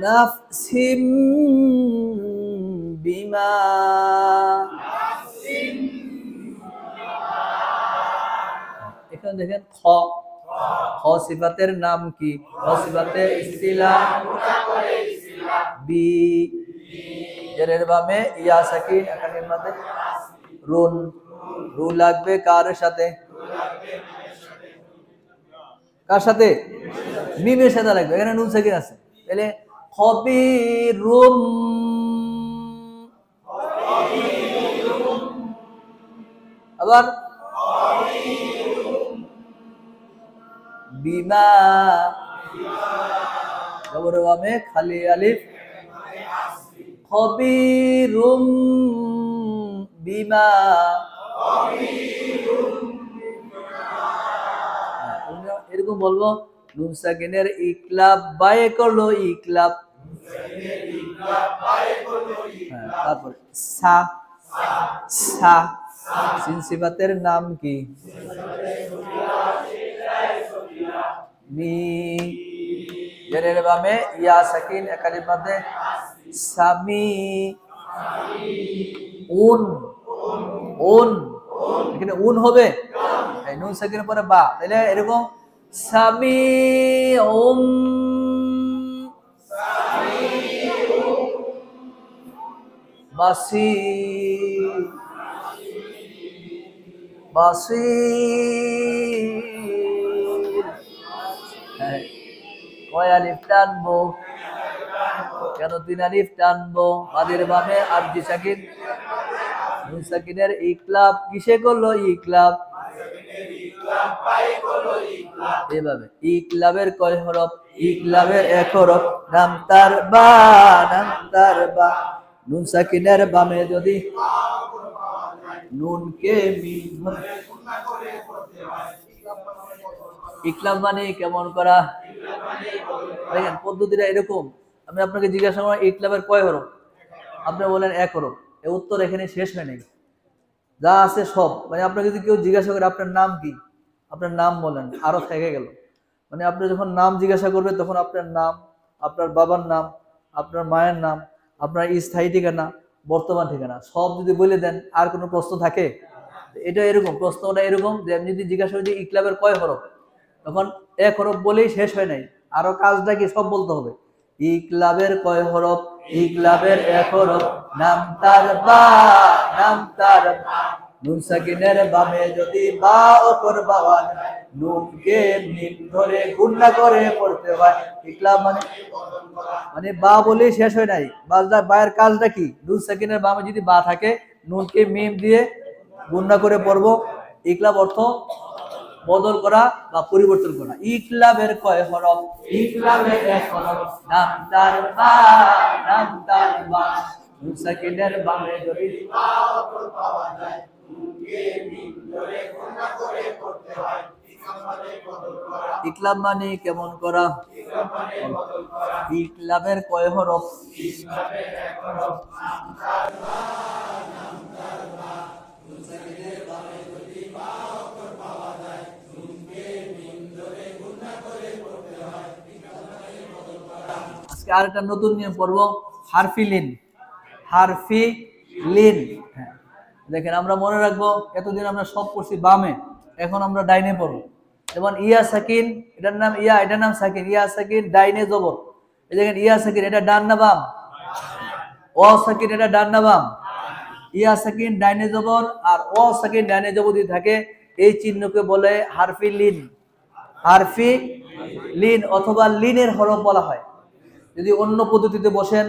নাফসিম বিমা এখানে দেখেন খ খ সিফাতের নাম কি? খ সিফাতের ইস্তিলাহ বি জেরের বামে ইয়া সাকিন একানের মধ্যে রুন রু লাগবে কার সাথে? কার সাথে? মিমের সাথে লাগবে। এখানে নুন সাকিন আছে, তাহলে খবিরুম আবার বিমা জবরের বামে খালি আলিফ খবিরুম বিমা এরকম বলবো। নুন সাকিনের ইকলাব বায়ে করলো ইকলাব, তারপর সা সা সিন সিফাতের নাম কি? মি জেরের বামে ইয়া সাকিন একালিফ মধ্যে সামি উন উন এখানে উন হবে, নুন সাকিনের পরে বা, তাহলে এরকম সামি বাসি বাসি কয় আলিফ টানবো? কেন 3 আলিফ টানবো? মাদের বামে আরজি সাকিন নুন সাকিনের ইকলাব কিসে করলো? ইকলাব এভাবে। ইকলাবের কয় হরফ? ইকলাবের 1 হরফ। নাম তার বা নাম তার বা নুন সাকিনের বামে যদি নুনকে মিম ইকলাব মানে কেমন করা? দেখেন পদ্ধতিটা এরকম। আমি আপনাকে জিজ্ঞাসা করলাম ইকলাবের কয় হরফ, আপনি বলেন 1 হরফ। এই উত্তর এখানে শেষ হয় নাই, যা আছে সব। মানে আপনাকে যদি কেউ জিজ্ঞাসা করে আপনার নাম কি, আপনার নাম বলেন, আরো থেকে গেল। মানে আপনি যখন নাম জিজ্ঞাসা করবে তখন আপনার নাম, আপনার বাবার নাম, আপনার মায়ের নাম, আপনার স্থায়ী ঠিকানা, বর্তমান ঠিকানা সব যদি বলে দেন আর কোনো প্রশ্ন থাকে? এটা এরকম, প্রশ্নটা এরকম যে আমি যদি জিজ্ঞাসা করি যে ইকলাবের কয় হরফ, তখন 1 হরফ বলেই শেষ হয় নাই, আরো কাজটা কি সব বলতে হবে। ইকলাবের কয় হরফ? ইকলাবের 1 হরফ। নাম তার বা নাম তার নুন সাকিনের বামে যদি বা অক্ষর পাওয়া যায়, নুনকে মিম ধরে গুণনা করে পড়তে হয়। ইকলাব মানে বা বলেই শেষ হয় নাই, বায়ের কাজটা কি? নুন সাকিনের বামে যদি বা থাকে, নুনকে মিম দিয়ে গুণনা করে পড়বো। ইকলাব অর্থ বদল করা বা পরিবর্তন করা। ইকলাবের কয় হরফ? ইকলাবের 1 হরফ। নাম তার বা নাম তার বা নুন সাকিনের বামে যদি বা অক্ষর পাওয়া যায়, নুনকে মিম ধরে গুণনা করে পড়তে হয়। ইকলাব মানে কেমন করা? ইকলাবের কয় হরফ? ইকলাবের 1 হরফ। নাম তার বা নাম তার বা নুন সাকিনের বামে যদি বা অক্ষর পাওয়া যায়, নুনকে মিম ধরে গুণনা করে পড়তে হয়। আজকে আরেকটা নতুন নিয়ম পড়বো, হারফি লিন। হারফি লিন, হ্যাঁ দেখেন আমরা মনে রাখবো, এতদিন আমরা সব পড়ছি বামে, এখন আমরা ডাইনে পড়বো। যেমন ইয়া সাকিন, এটার নাম ইয়া, এটার নাম সাকিন। ইয়া সাকিন ডাইনে জবর, এই দেখেন ইয়া সাকিন, এটা ডান না বাম? ও সাকিন, এটা ডান না বাম? ইয়া সাকিন ডাইনে জবর আর ও সাকিন ডাইনে জবর যদি থাকে, এই চিহ্নকে বলে হারফি লিন। হারফি লিন অথবা লিনের হরফ বলা হয়। যদি অন্য পদ্ধতিতে বসেন,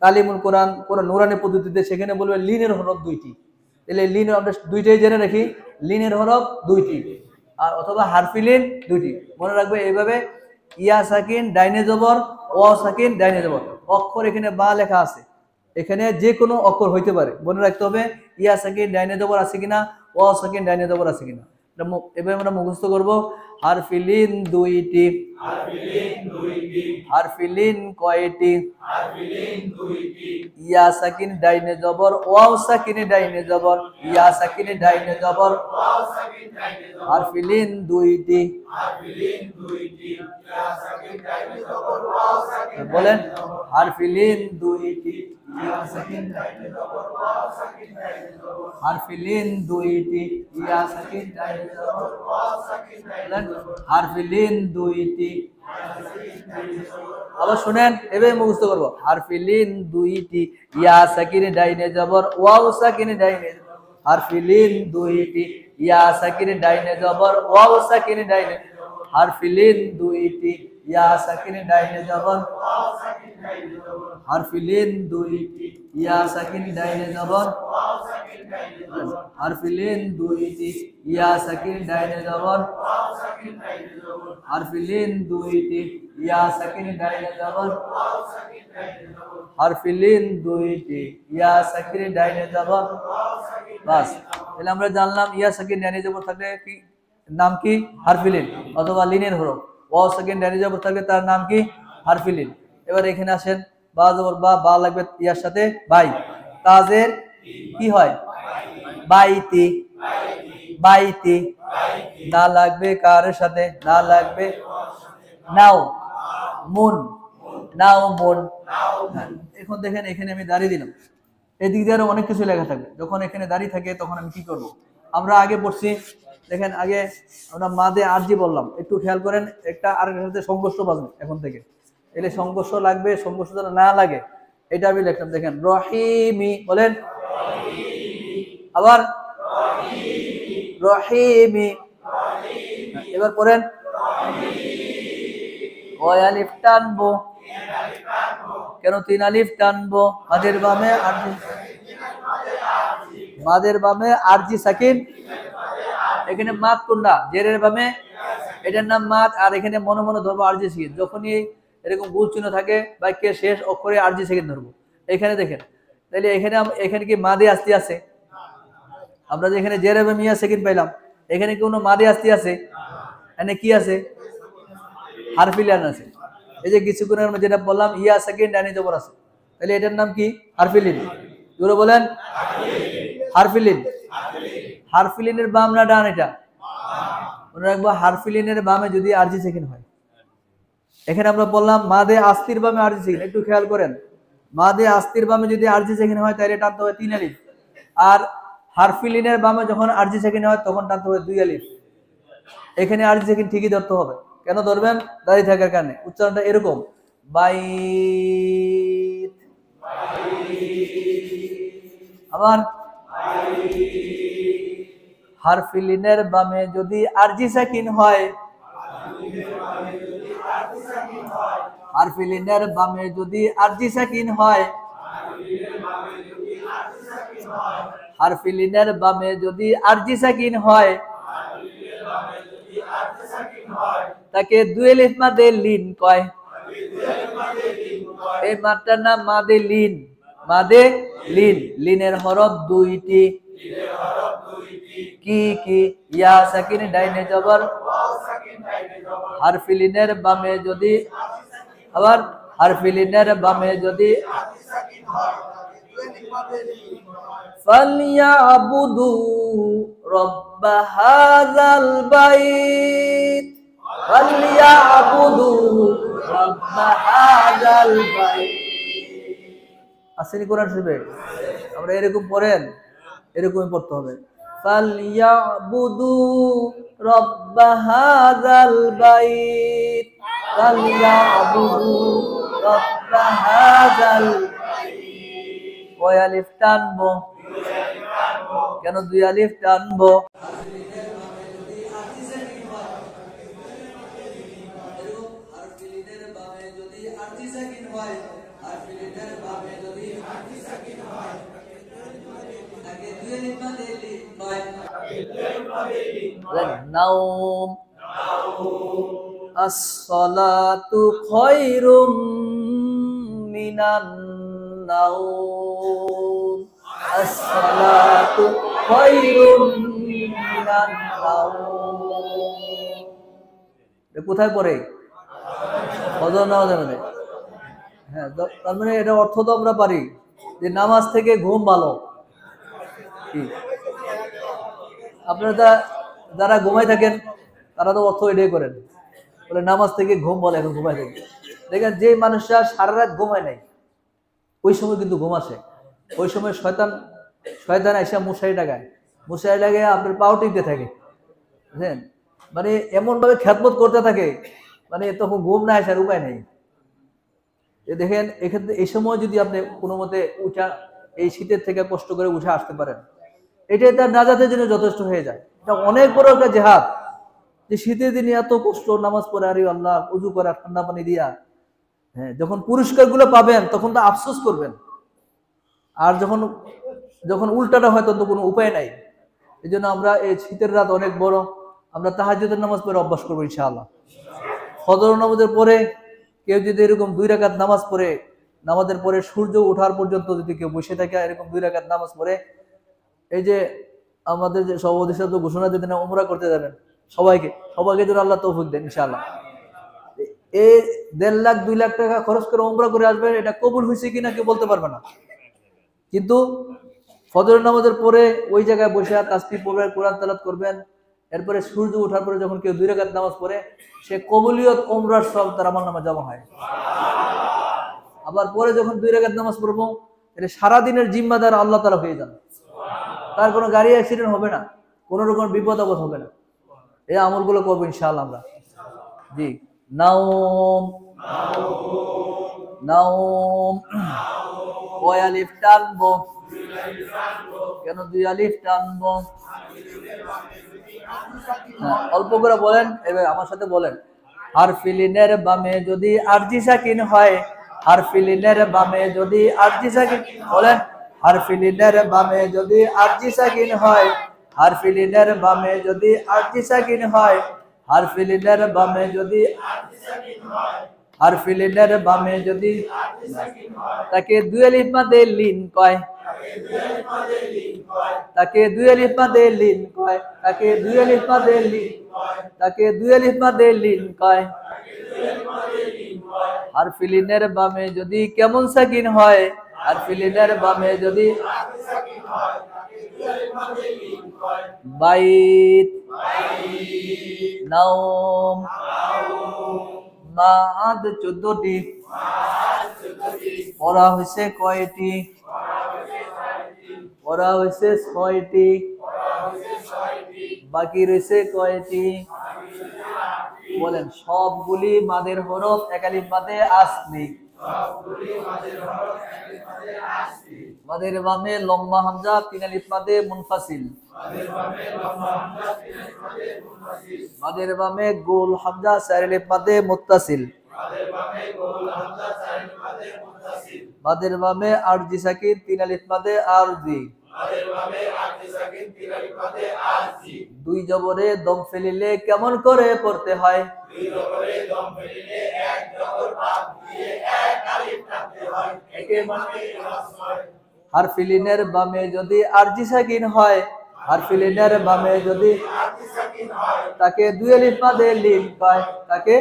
তালিমুল কোরআন কোরআন নুরানি পদ্ধতিতে, সেখানে বলবে লিনের হরফ 2টি। তাহলে লিন আমরা 2টাই জেনে রাখি, লিনের হরফ 2টি, আর অথবা হারফি লিন 2টি। মনে রাখবে এইভাবে, ইয়া সাকিন ডাইনে জবর, ও সাকিন ডাইনে জবর। অক্ষর এখানে বা লেখা আছে, এখানে যে কোনো অক্ষর হইতে পারে, মনে রাখতে হবে ইয়া সাকিন ডাইনে জবর আছে কিনা, ও সাকিন ডাইনে জবর আছে কিনা। এবার আমরা মুখস্থ করব। হারফিলিন দুইটি, হারফিলিন কয়টি, ইয়া সাকিন ডাইনে জবর, ওয়াও সাকিন ডাইনে জবর, ইয়া সাকিন ডাইনে জবর, হারফিলিন দুইটি, বলেন হারফিলিন দুইটি, হারফিলিন দুইটি, ইয়া সাকিন ডাইনে জবর, বলেন হারফিলিন দুইটি। আবার শুনেন, এভাবে মুখস্থ করবো। হারফিলিন দুইটি, ইয়া সাকিন ডাইনে জবর, ওয়াও সাকিন ডাইনে, হারফিলিন দুইটি, ইয়া সাকিন ডাইনে জবর, ওয়াও সাকিন ডাইনে, হারফিলিন দুইটি, ইয়া সাকিন ডাইনে জবর, হারফিলিন দুইটি, ইয়া সাকিন ডাইনে জবর, হারফিলিন দুইটি, ইয়া সাকিন ডাইনে জবর, হারফিলিন দুইটি, ইয়া সাকিন ডাইনে জবর, হারফিলিন দুইটি, ইয়া সাকিন ডাইনে জবর। বাস, তাহলে আমরা জানলাম ইয়া সাকিন ডাইনে জবর থাকলে কি নাম কি? হারফিলিন অথবা লিনের হরফ। ওয়াও সাকিন ডাইনে জবর থাকলে তার নাম কি? হারফিলিন। এবার এখানে আসেন, বা জবর বা, বা লাগবে ইয়ার সাথে বাই, তাজের কি হয়? বাইতি, বাইতি। না লাগবে কার সাথে? না লাগবে নাও, মুন, নাও মুন। এখন দেখেন, এখানে আমি দাঁড়িয়ে দিলাম, এদিক দিয়ে আরো অনেক কিছু লেখা থাকবে। যখন এখানে দাঁড়িয়ে থাকে তখন আমি কি করব? আমরা আগে পড়ছি, দেখেন আগে আমরা মাদে আরজি বললাম, একটু খেয়াল করেন, একটা আরেকটার সাথে সংঘর্ষ বাজবে এখন থেকে। এলে সংঘর্ষ লাগবে, সংঘর্ষ যেন না লাগে এটা আমি লিখলাম। দেখেন রহিমি, বলেন আবার রহিমি। এবার পড়েন আলিফ টানবো, কেন 3 আলিফ টানবো? মাদের বামে আরজি, মাদের বামে আরজি সাকিন। এখানে মাদ কোনটা? জেরের বামে, এটার নাম মাদ। আর এখানে মনে মনে ধরবো আরজি সাকিন। যখনই এরকম গুল চিহ্ন থাকে বাক্যের শেষ অক্ষরে আরজি সাকিন ধরবো। এখানে দেখেন, তাহলে এখানে এখানে কি মাদে আসতে আছে? আমরা যে এখানে জেরের বামে মিয়া সাকিন পাইলাম, এখানে কোনো মাদে আসতে আছে? এখানে কি আছে? হারফিলিন আছে। এই যে কিছুক্ষণের মধ্যে যেটা বললাম, ইয়া সাকিন ডাইনে জবর আছে, তাহলে এটার নাম কি? হারফিলিন। জোরে বলেন হারফিলিন। হারফিলিনের বাম না ডান? এটা মনে রাখবো, হারফিলিনের বামে যদি আরজি সাকিন হয়। এখানে আমরা বললাম মাদে আস্তির বামে আরজি সাকিন, একটু খেয়াল করেন, মাদে আস্তির বামে যদি আরজি সাকিন হয় তাহলে টানতে হয় 3 আলিফ। আর হারফিলিনের বামে যখন আরজি সাকিন হয় তখন টানতে হয় 2 আলিফ। এখানে আরজি সাকিন ঠিকই ধরতে হবে। কেন ধরবেন? দাঁড়িয়ে থাকার কারণে। উচ্চারণটা এরকম, বাইত। আবার হারফিলিনের বামে যদি আরজি সাকিন হয়, হারফিলিনের বামে যদি আরজি সাকিন হয়, হারফিলিনের বামে যদি আরজি সাকিন হয়, তাকে 2 আলিফ মাদে লিন কয়। এই মাত্রার নাম মাদে লিন। মাদে লিন, লিনের হরফ 2টি। কি কি? ইয়া সাকিন ডাইনে জবর, হারফিলিনের বামে যদি, আবার হারফিলিনের বামে যদি, ফালইয়াবুদু রব্ব হাযাল বাইত, ফালইয়াবুদু রব্ব হাযাল বাইত। আসেনি কোরআন শরীফে? আমরা এরকম পড়েন, এরকমই পড়তে হবে। ফালইয়াবুদু রব্ব হাযাল বাইত, ফালইয়াবুদু রব্ব হাযাল। কয় আলিফ টানবো? কেন 2 আলিফ টানবো? নাওম, as-salatu khairum minan naum, as-salatu khairum minan কোথায় পড়ে? ফজর নামাজের মধ্যে। হ্যাঁ, তার মানে এটা অর্থ তো আমরা পারি যে নামাজ থেকে ঘুম ভালো। কি আপনারা যারা ঘুমাই থাকেন তারা তো অর্থ এটাই করেন, বলে নামাজ থেকে ঘুম বলে, এখন ঘুমাই থাকে। দেখেন যে মানুষরা সারা রাত ঘুমায় নাই ওই সময় কিন্তু ঘুম আসে। ওই সময় শয়তান এসে মশারি লাগায় আপনার পাও টিপতে থাকে, বুঝলেন? মানে এমন ভাবে খেদমত করতে থাকে, মানে তখন ঘুম না আসার উপায় নেই। দেখেন এক্ষেত্রে এই সময় যদি আপনি কোনো মতে উঠা, এই শীতের থেকে কষ্ট করে উঠে আসতে পারেন, এটাই তার নাজাতের জন্য যথেষ্ট হয়ে যায়। এটা অনেক বড় একটা জেহাদ, যে শীতের দিনে এত কষ্ট নামাজ পড়ে, আরে আল্লাহ উজু করা ঠান্ডা পানি দিয়া। হ্যাঁ, যখন পুরস্কার গুলো পাবেন তখন তো আফসোস করবেন, আর যখন উল্টাটা হয় তখন তো কোনো উপায় নাই। এই জন্য আমরা এই শীতের রাত অনেক বড়, আমরা তাহাজ্জুদের নামাজ পড়ে অভ্যাস করবো ইনশাআল্লাহ। ফজর নামাজের পরে কেউ যদি এরকম 2 রাকাত নামাজ পড়ে, নামাজের পরে সূর্য ওঠার পর্যন্ত যদি কেউ বসে থাকে এরকম 2 রাকাত নামাজ পড়ে, এই যে আমাদের যে সভাপতি সাহেব ঘোষণা দিতেন উমরা করতে যাবেন, সবাইকে যেন আল্লাহ তৌফিক দেন ইনশাআল্লাহ। এই 1.5 লাখ 2 লাখ টাকা খরচ করে উমরা করে আসবেন, এটা কবুল হয়েছে কিনা কেউ বলতে পারবে না। কিন্তু ফজরের নামাজের পরে ওই জায়গায় বসে তাসবিহ পড়বেন, কোরআন তেলাওয়াত করবেন, এরপরে সূর্য ওঠার পরে যখন কেউ 2 রাকাত নামাজ পড়ে, সে কবুলিয়ত উমরার সব তার আমলনামা জমা হয়। আবার পরে যখন 2 রাকাত নামাজ পড়বো, তাহলে সারাদিনের জিম্মাদার আল্লাহ তাআলা হয়ে যান। তার কোনো গাড়ি অ্যাক্সিডেন্ট হবে না, কোনো রকম বিপদ আপদ হবে না। এই আমলগুলো করবো ইনশাআল্লাহ আমরা। জি, নাওম ওই আলিফ টানবো কেন? 2 আলিফ টানবো। অল্প করে বলেন, এবার আমার সাথে বলেন। হারফিলিনের বামে যদি আরজি সাকিন হয়, হারফিলিনের বামে যদি আরজি সাকিন, বলেন হারফিলিনের বামে যদি আরজি সাকিন হয়, হারফিলিনের বামে যদি আরজি সাকিন হয়, হারফিলিনের বামে যদি হারফিলিনের বামে যদি, তাকে 2 আলিফ মাদে লিন কয়, তাকে 2 আলিফ মাদে লিন কয়, তাকে 2 আলিফ মাদে লিন, তাকে 2 আলিফ মাদে লিন কয়। হারফিলিনের বামে যদি কেমন সাকিন হয়, হারফিলিনের বামে যদি বাইত, নাওম, মাদ 14টি, পড়া হয়েছে কয়টি? পড়া হয়েছে 6টি, বাকি রয়েছে কয়টি? বলেন। সবগুলি মাদের হরফ এক আলিফ মাদে আসলি। মাদের বামে লম্বা হামজা 3 আলিফ মাদে মুনফাসিল, মাদের বামে গোল হামজা 4 আলিফ মাদে মুত্তাসিল, মাদের বামে আরজি সাকিন 3 আলিফ মাদে আরজি, 2 জবরে দম ফেলিলে কেমন করে পড়তে হয়? হারফিলিনের বামে যদি আরজি সাকিন হয়, হারফিলিনের বামে যদি তাকে 2 আলিফ মাদে লিন কয়, তাকে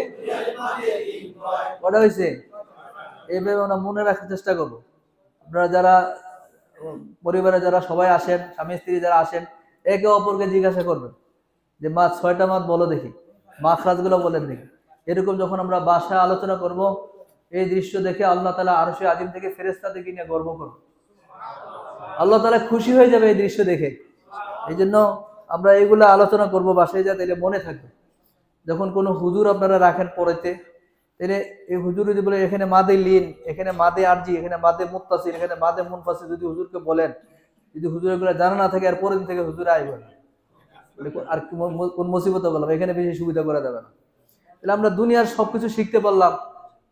ওটা হয়েছে। এইভাবে আমরা মনে রাখার চেষ্টা করবো। আপনারা যারা পরিবারে যারা সবাই আসেন, স্বামী স্ত্রী যারা আসেন, একে অপরকে জিজ্ঞাসা করবেন যে মা 6টা মাদ বলো দেখি, মাখরাজগুলো বলেন দেখি। এরকম যখন আমরা বাসায় আলোচনা করব, এই দৃশ্য দেখে আল্লাহ তাআলা আরশে আজিম থেকে ফেরেশতাদেরকে নিয়ে গর্ব করবে। আল্লাহ তাআলা খুশি হয়ে যাবে এই দৃশ্য দেখে। এই জন্য আমরা এইগুলো আলোচনা করব বাসায়, যা তাহলে মনে থাকবে। যখন কোনো হুজুর আপনারা রাখেন পড়াইতে, তাহলে এই হুজুর যদি বলে এখানে মাদে লিন, এখানে মাদে আরজি, এখানে মাদে মুত্তাসিল, এখানে মাদে মুনফাসিল, যদি হুজুরকে বলেন, যদি হুজুর এগুলো জানা না থাকে আর পরের দিন থেকে হুজুরে আসবে না, আর কোন মুসিবতে বললাম, এখানে বেশি সুবিধা করা যাবে না। তাহলে আমরা দুনিয়ার সবকিছু শিখতে পারলাম,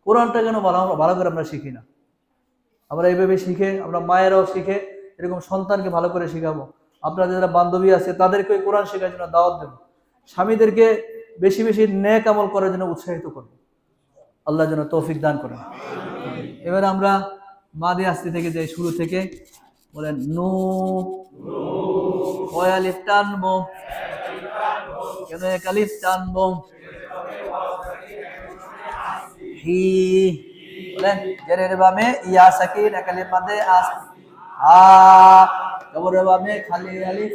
কোরআনটা কেন ভালো করে আমরা শিখি না? আমরা এইভাবে শিখে, আমরা মায়েরাও শিখে এরকম সন্তানকে ভালো করে শিখাবো। আপনাদের যারা বান্ধবী আছে তাদেরকে কোরআন শেখার জন্য দাওয়াত দেবো। স্বামীদেরকে বেশি বেশি নেক আমল করার জন্য উৎসাহিত করবো। আল্লাহ যেন তৌফিক দান করেন। এবার আমরা মাদে আসতে থেকে যাই, শুরু থেকে বলেন। নু, ওয়া আলিফ টানবো, কেন এক আলিফ টানবো? হি বলেন জেরের বামে ইয়া সাকিন এক আলিফ মাদে আসলি। হা জবরের বামে খালি আলিফ।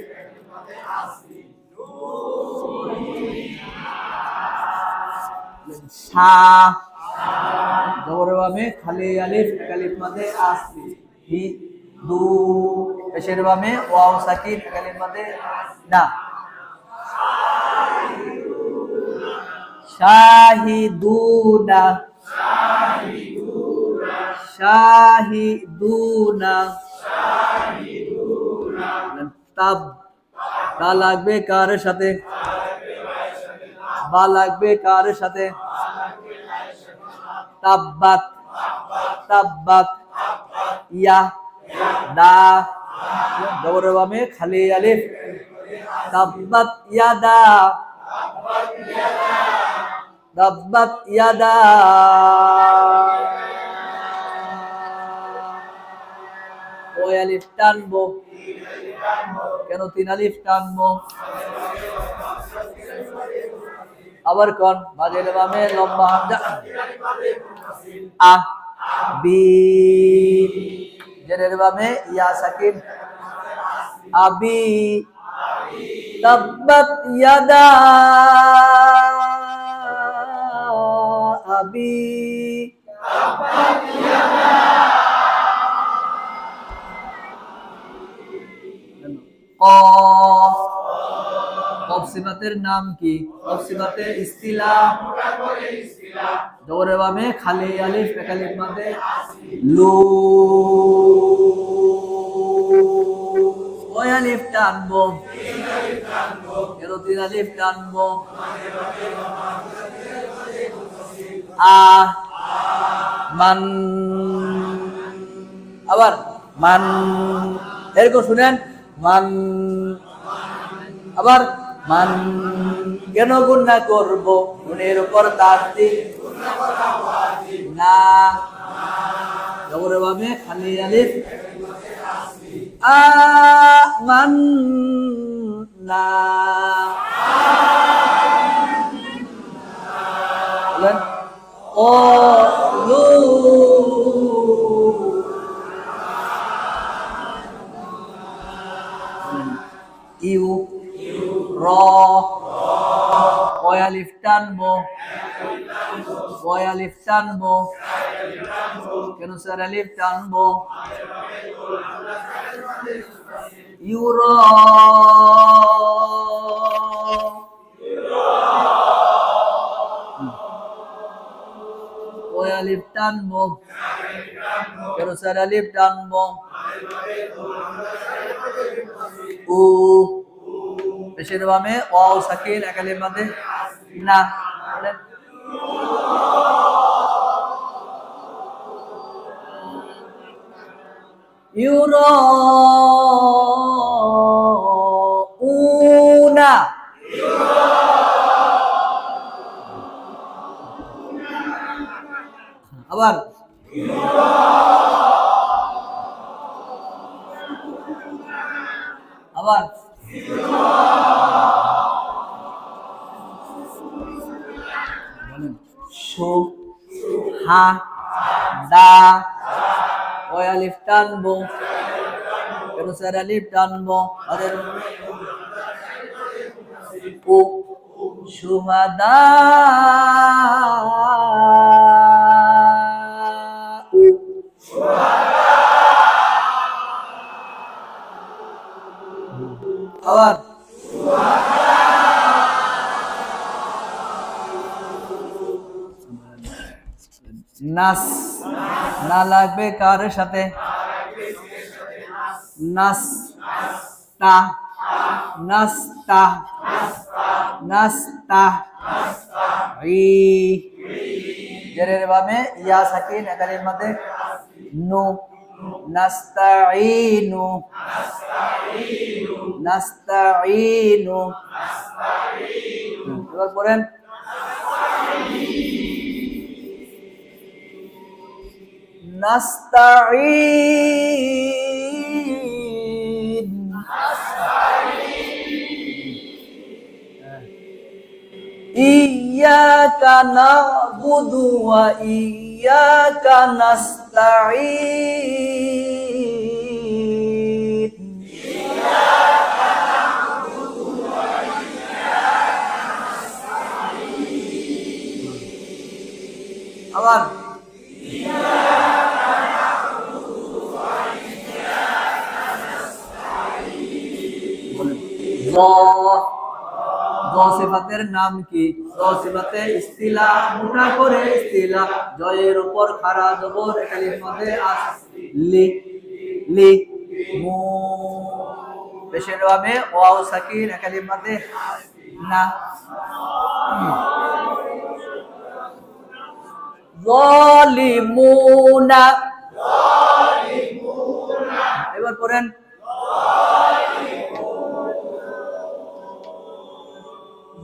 শা জবরের বামে খালি আলিফ এক আলিফ মাদে আসলি। হি দু পেশের বামে ওয়াও সাকিন এক আলিফ মাদে না। শাহিদুনা শাহিদুনা তাব তা লাগবে কার সাথে? বা লাগবে কার সাথে? তাব্বাত তাব্বাত ইয়া দা জবরের বামে খালি আলিফ। তাব্বাত ইয়াদা তাব্বাত ইয়াদা ওই আলিফ টানবো। কেন তিন আলিফ টানবো? আবার কোন মাঝের বামে লম্বা হামজা আ বি জেরের বামে ইয়া সাকিন আবি তাব্বাত ইয়াদা আবি কফ সিফাতের নাম কি? কফ সিফাতের ইস্তিলাহ জবরের বামে খালি আলিফ এক আলিফ মাদে লু ওই আলিফ টানবো। কেন তিন আলিফ টানবো? আ মান আবার মান এরকম শুনেন মান আবার মান কেন গুণা করব? গুণের উপর তাসদিদ না জবরের বামে খালি আলিফ আ মান না বলেন ও লু ইউ র ওই আলিফ টানবো। ওই আলিফ টানবো। কেন স্যার আলিফ টানবো? ইউর ওই আলিফ টানবো। কেন স্যার আলিফ টানবো? উ পেশের বামে ওয়াও সাকিন এক আলিফ মাদে না বলেন ইউরাউনা আবার আবার শু হা দা ওই আলিফ টানবো। কেন স্যার আলিফ টানবো? ও শুহাদা আবার নাস না লাগবে কার সাথে? নাস তা নাস্তা নাস্তা ই জেরের বামে ইয়া সাকিন এক আলিফ মাদে নু নাস্তাঈনু নাস্তাঈনু এবার পড়েন নাস্তাঈন ইয়্যাকা না'বুদু ওয়া ইয়্যাকা নাস্তাঈন। আবার সিফাতের নাম কি? সিফাতে ইস্তিলা, মোটা করে ইস্তিলা, জয়ের উপর খাড়া জবর একালির মধ্যে লি লি মু, পেশের বামে ওয়াও সাকিন একালির মধ্যে না। যালিমুনা, এবার পড়েন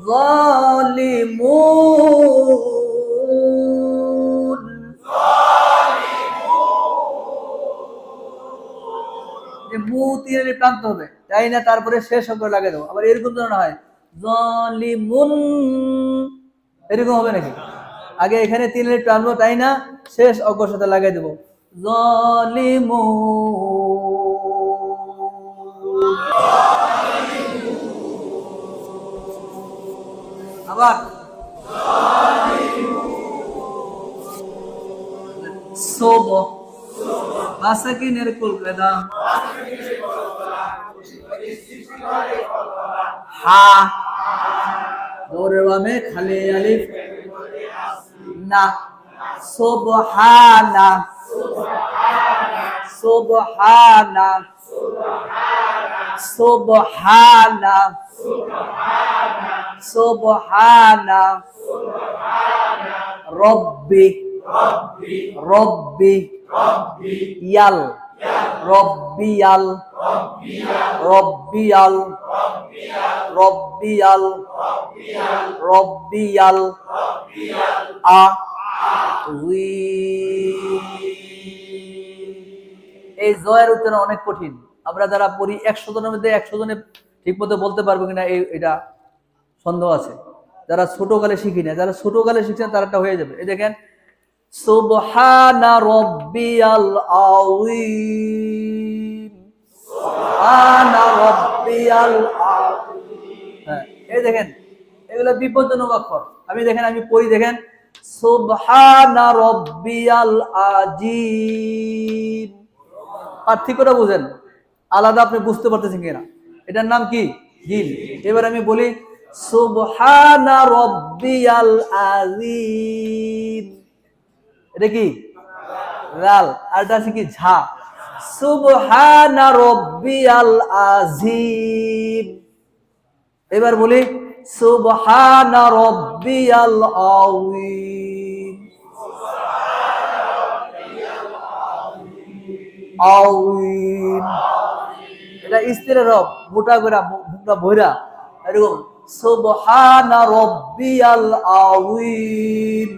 যালিমুন, মু তিনের প্রান্ত হবে তাই না, তারপরে শেষ অক্ষর লাগিয়ে দেবো। আবার এরকম যেন না হয় যালিমুন, এরকম হবে নাকি? আগে এখানে তিনের টানবো তাই না, শেষ অক্ষর সাথে লাগিয়ে দেবো যালিমুন। আবার সোব, মাসাকিনের কুলকাদা, হা, দৌড়ের বামে খালি আলিফ না, সুবহানা, সুবহানা, সুবহানা, সুবহানা, রব্বি, রব্বি, ইয়াল, রব্বিয়াল, রব্বিয়াল, রব্বিয়াল, রব্বিয়াল, আ এই জয়ের উচ্চারণ অনেক কঠিন। আমরা যারা পড়ি 100 জনের মধ্যে 100 জনে ঠিক মতো বলতে পারবো কিনা এটা সন্দেহ আছে। যারা ছোটকালে শিখি না, যারা ছোটকালে শিখছেন তারাটা হয়ে যাবে। এই দেখেন সুবহানা রাব্বিয়াল আযীম, সুবহানা রাব্বিয়াল আযীম। হ্যাঁ, এই দেখেন এগুলো বিপজ্জনক অক্ষর। আমি পড়ি, দেখেন সুবহানা রাব্বিয়াল আযীম, পার্থক্যটা বুঝেন, আলাদা আপনি বুঝতে পারতেছেন কিনা? এটার নাম কি? জিম। এবার আমি বলি সুবহানা রাব্বিয়াল আযীম, এটা কি? লাল। আর এটা আছে কি? ঝা। সুবহানা রাব্বিয়াল আযীম। এবার বলি সুবহানা রাব্বিয়াল আযীম, আযীম। এটা স্থিরের রব, মোটা করে মুখটা ভইরা এরকম সুবহানা রাব্বিয়াল আযীম।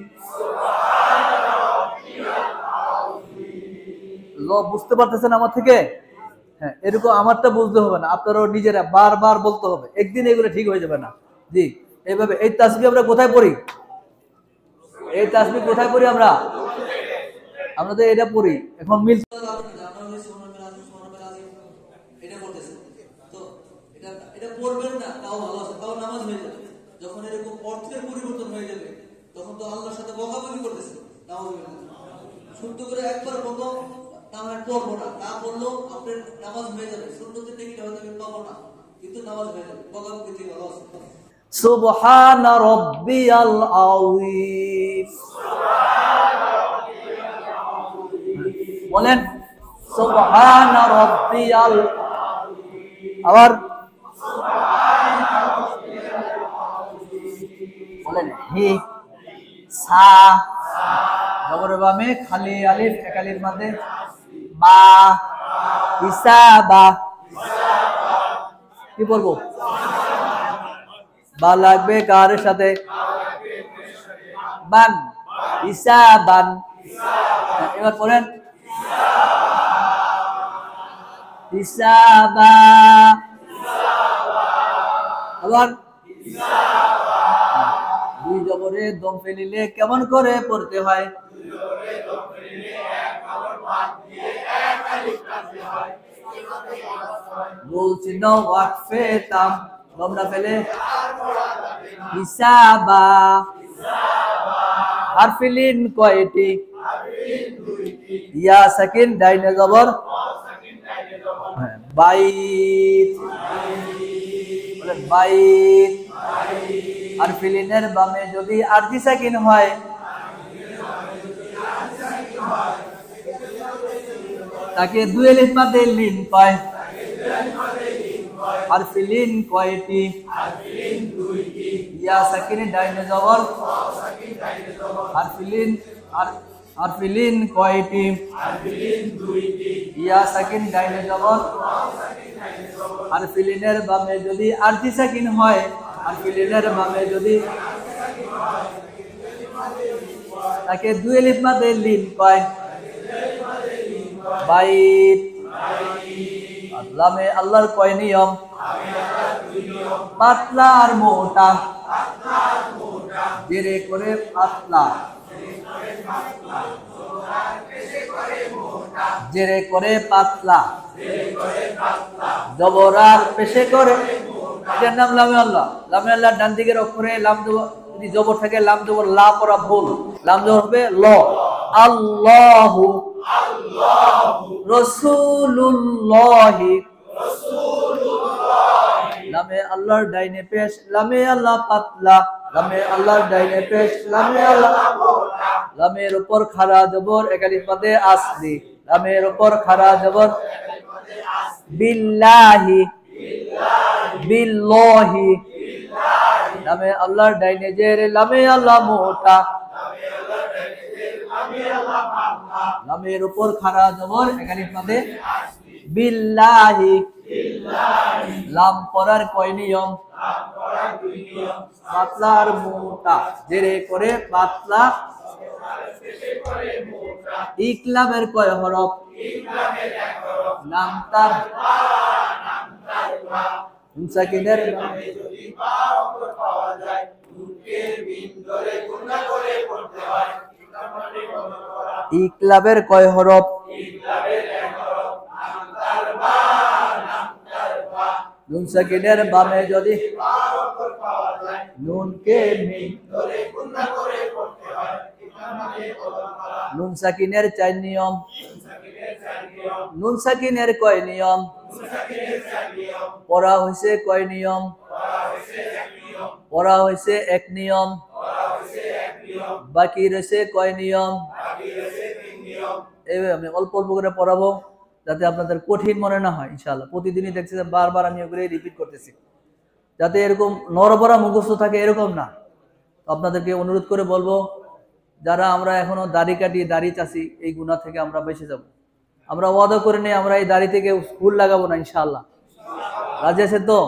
বুঝতে পারতেছেন আমার থেকে? হ্যাঁ, এরকম আমারটা বুঝতে হবে না, আপনারাও নিজেরা বারবার বলতে হবে, একদিন এগুলো ঠিক হয়ে যাবে না। জি, এইভাবে। এই তাসবিহ আমরা কোথায় পড়ি? এই তাসবিহ কোথায় পড়ি আমরা? আমরা তো এটা পড়ি। এখন মিল এটা পড়বেন না তাও ভালো আছে, তাও নামাজ হয়ে যাবে। যখন এরকম অর্থের পরিবর্তন হয়ে যাবে তখন তো আল্লাহর সাথে বকাবকি করতেছে। শুদ্ধ করে একবার বলবো নামাজ পড়বো না, না পড়লেও আপনার নামাজ হয়ে যাবে। সুন্নতের টিকিট হয়তো আমি পাবো না, কিন্তু নামাজ হয়ে যাবে। বকাবকি থেকে ভালো আছে। সুবহানা রাব্বিয়াল আযীম, বলেন সুবহানা রাব্বিয়াল। আবার বলেন হি, সা, জবরের বামে খালি আলিফ একালির মধ্যে মা, হিসাবা। কি বলবো? বা লাগবে কার সাথে? বান, হিসাবান। এবার পড়েন হিসাবা। আবার দুই জবরে দম ফেলিলে কেমন করে পড়তে হয়? গোল চিহ্ন ওয়াকফে তাম দম না ফেলে হিসাবা। হারফিলিন কয়টি? ইয়া সাকিন ডাইনে জবর বাইত, বলেন বাইত। হারফিলিনের বামে যদি আরজি সাকিন হয়, তাকে দুই আলিফ মাদে লিন কয়। হারফিলিন কয়টি? ইয়া সাকিন ডাইনে জবর হারফিলিন। হারফিলিন কয়টি? ইয়া সাকিন ডাইনে জবর। হারফিলিনের বামে যদি আরজি সাকিন হয়, হারফিলিনের বামে যদি, তাকে দুই আলিফ মাদে লিন কয়। বাইত। লামে আল্লাহর কয় নিয়ম? পাতলা আর মোটা। জেরে করে পাতলা, জেরে করে পাতলা, জবর আর পেশে করে, এটার নাম লামে আল্লাহ। লামে আল্লাহ ডান দিকের অক্ষরে লাম জবর, যদি জবর থাকে লাম জবর লা পড়া ভুল, লাম জবর হবে ল। আল্লাহু রাসূলুল্লাহি। লামে আল্লাহর ডাইনে পেশ, লামে আল্লাহ পাতলা, লামে আল্লাহর ডাইনে পেশ, লামে আল্লাহ। লামের উপর খাড়া জবর এক আলিফ মাদে আসলি, লামের উপর খাড়া জবর বিল্লাহি, বিল্লাহি। লামে আল্লাহর ডাইনে জের, লামে আল্লাহ মোটা, লামের উপর খাড়া জবর এক আলিফ মাদে বিল্লাহি। লাম পড়ার কয় নিয়ম? পাতলা আর মোটা। জেরে করে পাতলা। ইকলাবের কয় হরফ? লাম তার। নুন সাকিনের ইকলাবের কয় হরফ? নুন সাকিনের বামে যদি নুনকে মিম। নুন সাকিনের চার নিয়ম। নুন সাকিনের কয় নিয়ম? পড়া হয়েছে কয় নিয়ম? পড়া হয়েছে এক নিয়ম। বাকি রয়েছে কয় নিয়ম? এইভাবে আমি অল্প অল্প করে পড়াবো, যাতে আপনাদের কঠিন মনে না হয়। ইনশাআল্লাহ প্রতিদিনই দেখছি যে বারবার আমি ওগুলো রিপিট করতেছি, যাতে এরকম নরবরা মুখস্থ থাকে এরকম না। আপনাদেরকে অনুরোধ করে বলবো, যারা আমরা এখনো দাড়ি কাটি, দাড়ি চাষি, এই গুনাহ থেকে আমরা বেঁচে যাব। আমরা ওয়াদা করে নিই আমরা এই দাড়ি থেকে ফুল লাগাবো না, ইনশাআল্লাহ। রাজি আছেন তো?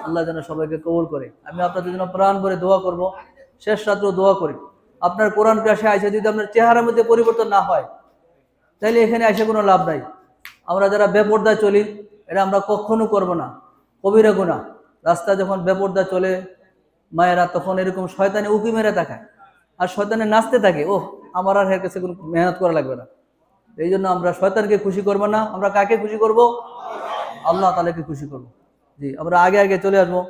আল্লাহ যেন সবাইকে কবুল করে। আমি আপনাদের জন্য প্রাণ ভরে দোয়া করব, শেষ রাত্রেও দোয়া করি। আপনার কোরআন ক্লাসে আসে যদি আপনার চেহারার মধ্যে পরিবর্তন না হয়, তাইলে এখানে এসে কোনো লাভ নাই। আমরা যারা বেপর্দায় চলি, এটা আমরা কখনো করব না, কবিরা গুনাহ। রাস্তায় যখন বেপর্দা চলে মায়েরা, তখন এরকম শয়তানে উকি মেরে তাকায় আর শয়তানে নাচতে থাকে, ও আমার আর এর কাছে কোনো মেহনত করা লাগবে না। এই জন্য আমরা শয়তানকে খুশি করব না, আমরা কাকে খুশি করব? আল্লাহ তাআলাকে খুশি করব। জি, আমরা আগে আগে চলে আসবো।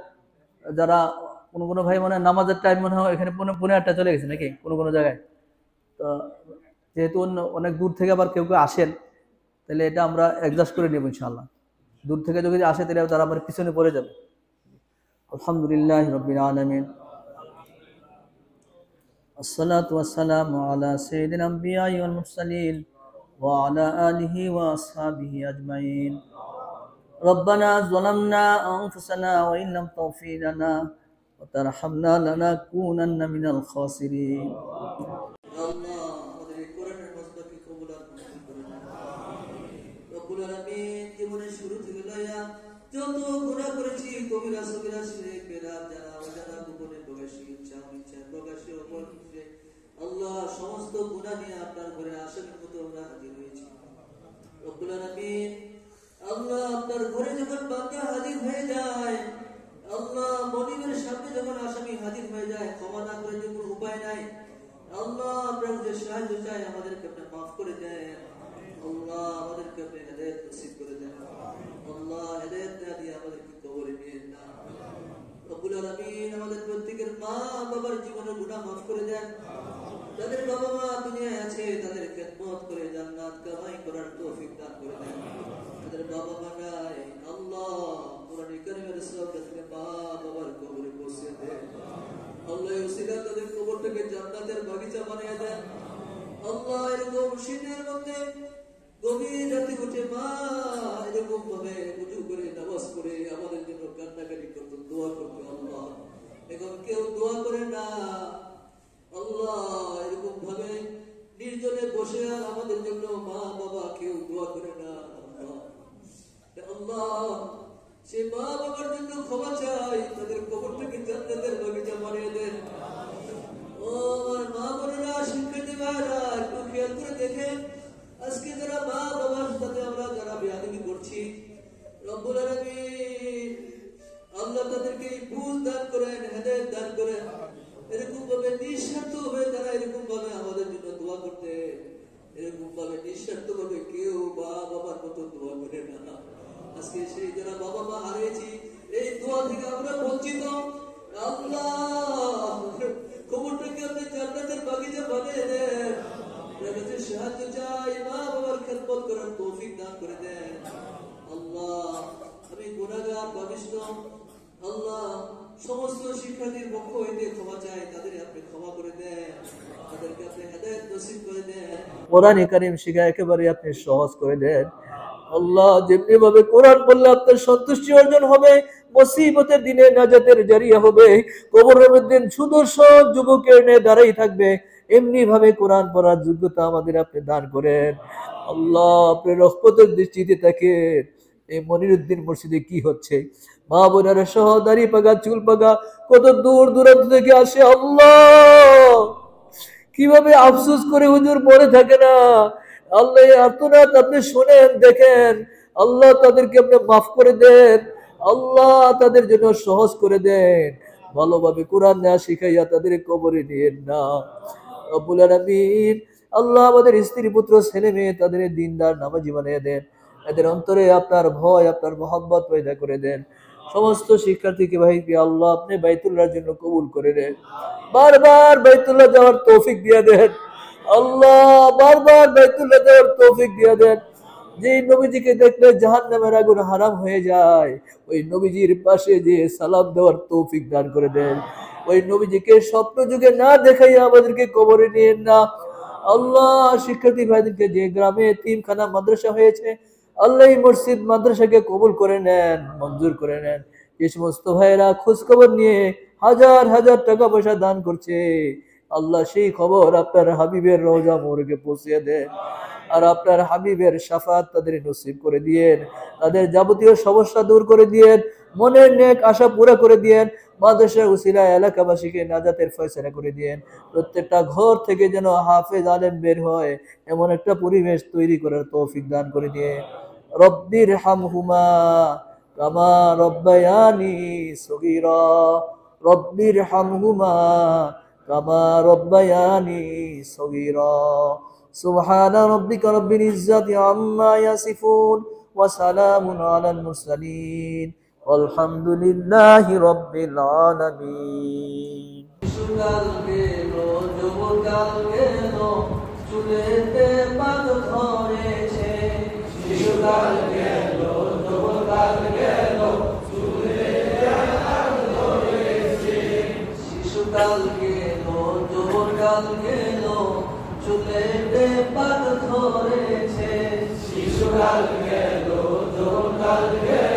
যারা কোনো ভাই মনে হয় নামাজের টাইম মনে হয় এখানে 8:30 চলে গেছে নাকি কোনো জায়গায়। তো যেহেতু অনেক দূর থেকে আবার কেউ কেউ আসেন, তাহলে এটা আমরা অ্যাডজাস্ট করে নেব ইনশাআল্লাহ। দূর থেকে যদি আসে তাহলে তারা আবার পিছনে পড়ে যাবে। আলহামদুলিল্লাহি রাব্বিল আলামিন, আসসালাতু ওয়াসসালামু আলা সাইয়্যিদিল আমবিয়াই ওয়াল মুরসালিন ওয়া আলা আলিহি ওয়া আসহাবিহি আজমাইন। রব্বানা যালামনা আনফুসানা ওয়া ইন লাম তাগফির লানা ওয়া তারহামনা লানাকুনান্না মিনাল খাসিরিন। আল্লাহ আমাদের এই কোরআনের মজবাকে কবুল আর মঞ্জুর করে নাও। রব্বুল আলামিন, জীবনের শুরু থেকে লইয়া যত গুনাহ করেছি, কবিরা সগীরা শিরক বেদাত জানা অজানা গোপনে প্রকাশী ইচ্ছা অনিচ্ছা প্রকাশী অপরিচ্ছন্ন, আল্লাহ সমস্ত গুনাহ নিয়ে আপনার ঘরে আসামের মতো আমরা হাজির হয়েছি। রব্বুল আলামিন, আল্লাহ আপনার ঘরে যখন বান্দা হাজির হয়ে যায়, আল্লাহ মনিবের সামনে যখন আসামি হাজির হয়ে যায়, ক্ষমা না করে যে কোনো উপায় নাই, আল্লাহ আপনার যে সাহায্য চাই আমাদেরকে আপনি মাফ করে দেন। আল্লাহ আমাদেরকে আপনি হেদায়েত নসিব করে দেন। আল্লাহ হেদায়েত না দিয়ে আমাদেরকে কবরে নিয়েন না। রব্বুল আলামিন আমাদের প্রত্যেকের মা বাবার জীবনের গুনাহ মাফ করে দেন। যাদের বাবা মা দুনিয়ায় আছে তাদের খেদমত করে জান্নাত কামাই করার তৌফিক দান করে দেন। যাদের বাবা মা নাই, আল্লাহ কোরআনে কারীমের সওয়াব থেকে মা বাবার কবরে পৌঁছে দেন। আল্লাহ ওসিলা তাদের কবরটাকে জান্নাতের বাগিচা বানিয়ে দেন। আল্লাহ এরকম শীতের মধ্যে গভীর রাতে উঠে মা এরকম ভাবে উজু করে নামাজ পড়ে আমাদের জন্য কান্নাকাটি করতো, দোয়া করতো। আল্লাহ এখন কেউ দোয়া করে না। আল্লাহ এরকম ভাবে নির্জনে বসে আর আমাদের জন্য মা বাবা কেউ দোয়া করে না। আল্লাহ সে মা বাবার জন্য ক্ষমা চাই, তাদের কবরটাকে জান্নাতের বাগিচা বানিয়ে দেন। ও আমার মা বোনেরা, শিক্ষার্থী ভাইরা, একটু খেয়াল করে দেখেন, আজকে যারা মা বাবার সাথে আমরা যারা বেয়াদবি করছি, রব্বুল আলামিন আল্লাহ তাদেরকে বুঝ দান করেন, হেদায়েত দান করেন। এরকম ভাবে নিঃস্বার্থ ভাবে তারা এরকম ভাবে আমাদের জন্য দোয়া করতে, এরকম ভাবে নিঃস্বার্থ ভাবে কেউ মা বাবার মতো দোয়া করে না। আজকে সেই যারা বাবা মা হারিয়েছি, এই দোয়া থেকে আমরা বঞ্চিত। আল্লাহ কবরটাকে আপনি জান্নাতের বাগিচা বানিয়ে দেন। আপনার সাহায্য চাই, মা বাবার খেদমত করার তৌফিক দান করে দেন। আল্লাহ আমি গুনাহগার পাপিষ্ঠ, আল্লাহ সমস্ত শিক্ষার্থীর পক্ষ হইতে ক্ষমা চাই, তাদের আপনি ক্ষমা করে দেন, তাদেরকে আপনি হেদায়েত নসিব করে দেন। কোরআনে কারীম শিখা একেবারে আপনি সহজ করে দেন। আল্লাহ যেমনি ভাবে কোরআন বললে আপনার সন্তুষ্টি অর্জন হবে, মুসিবতের দিনে নাজাতের জারিয়া হবে, কবরের মধ্যে সুদর্শন যুবকের ন্যায় দাঁড়াই থাকবে, এমনি ভাবে কোরআন পড়ার যোগ্যতা আমাদের আপনি দান করেন। আল্লাহ আপনি রহমতের দৃষ্টিতে থাকেন। এই মনিরুদ্দিন মসজিদে কি হচ্ছে, মা বোনেরা সহ দাড়ি পাগা চুল পাগা কত দূর দূরান্ত থেকে আসে। আল্লাহ কিভাবে আফসোস করে হুজুর পড়ে থাকে না। আল্লাহ আর্তনাদ আপনি শোনেন, দেখেন। আল্লাহ তাদেরকে আপনি মাফ করে দেন। আল্লাহ তাদের জন্য সহজ করে দেন। ভালোভাবে কোরআন না শিখাইয়া তাদের কবরে নিয়েন না। রব্বুল আলামিন আল্লাহ আমাদের স্ত্রী পুত্র ছেলে মেয়ে তাদের দিনদার নামাজি বানিয়ে দেন। এদের অন্তরে আপনার ভয়, আপনার মহব্বত পয়দা করে দেন। সমস্ত শিক্ষার্থীকে ভাইকে আল্লাহ আপনি বাইতুল্লাহর জন্য কবুল করে দেন। বারবার বাইতুল্লাহ যাওয়ার তৌফিক দিয়ে দেন। আল্লাহ বারবার বাইতুল্লাহ যাওয়ার তৌফিক দিয়ে দেন। যে নবীজিকে দেখলে জাহান্নামের আগুন হারাম হয়ে যায়, ওই নবীজির পাশে যে সালাম দেওয়ার তৌফিক দান করে দেন। ওই নবীজিকে স্বপ্ন যুগে না দেখাইয়া আমাদেরকে কবরে নিয়েন না। আল্লাহ শিক্ষার্থী ভাইদেরকে যে গ্রামে এতিমখানা মাদ্রাসা হয়েছে, আল্লাহ এই মসজিদ মাদ্রাসাকে কবুল করে নেন, মঞ্জুর করে নেন। যে সমস্ত ভাইয়েরা খোঁজ খবর নিয়ে হাজার হাজার টাকা পয়সা দান করছে, আল্লাহ সেই খবর আপনার হাবিবের রওজা মোবারকে পৌঁছে দেন। আর আপনার হাবিবের শাফাত তাদের নসিব করে দিয়েন। তাদের যাবতীয় সমস্যা দূর করে দিয়েন, মনের নেক আশা পুরা করে দিয়েন। মাদ্রাসার উসিলায় এলাকাবাসীকে নাজাতের ফয়সালা করে দিয়েন। প্রত্যেকটা ঘর থেকে যেন হাফেজ আলেম বের হয়, এমন একটা পরিবেশ তৈরি করার তৌফিক দান করে দিয়েন। রব্বির হামহুমা কামা রব্বায়ানি সগীরা, রব্বির হামহুমা কামা রব্বায়ানি সগীরা। সুবহান রাব্বিকা রব্বিল ইজ্জাতি আম্মা ইয়াসিফুন ওয়া সালামুন আলাল মুরসালিন আলহামদুলিল্লাহি রাব্বিল আলামিন। শিশুকাল গেল, যৌবনকাল গেল, চুলেতে পাক ধরেছে। শিশুকাল গেল, যৌবনকাল গেল, চুলেতে পাক ধরেছে। শিশুকাল গেল, যৌবনকাল গেল, চুলেতে পাক ধরেছে। শিশুকাল গেল, যৌবনকাল গেল,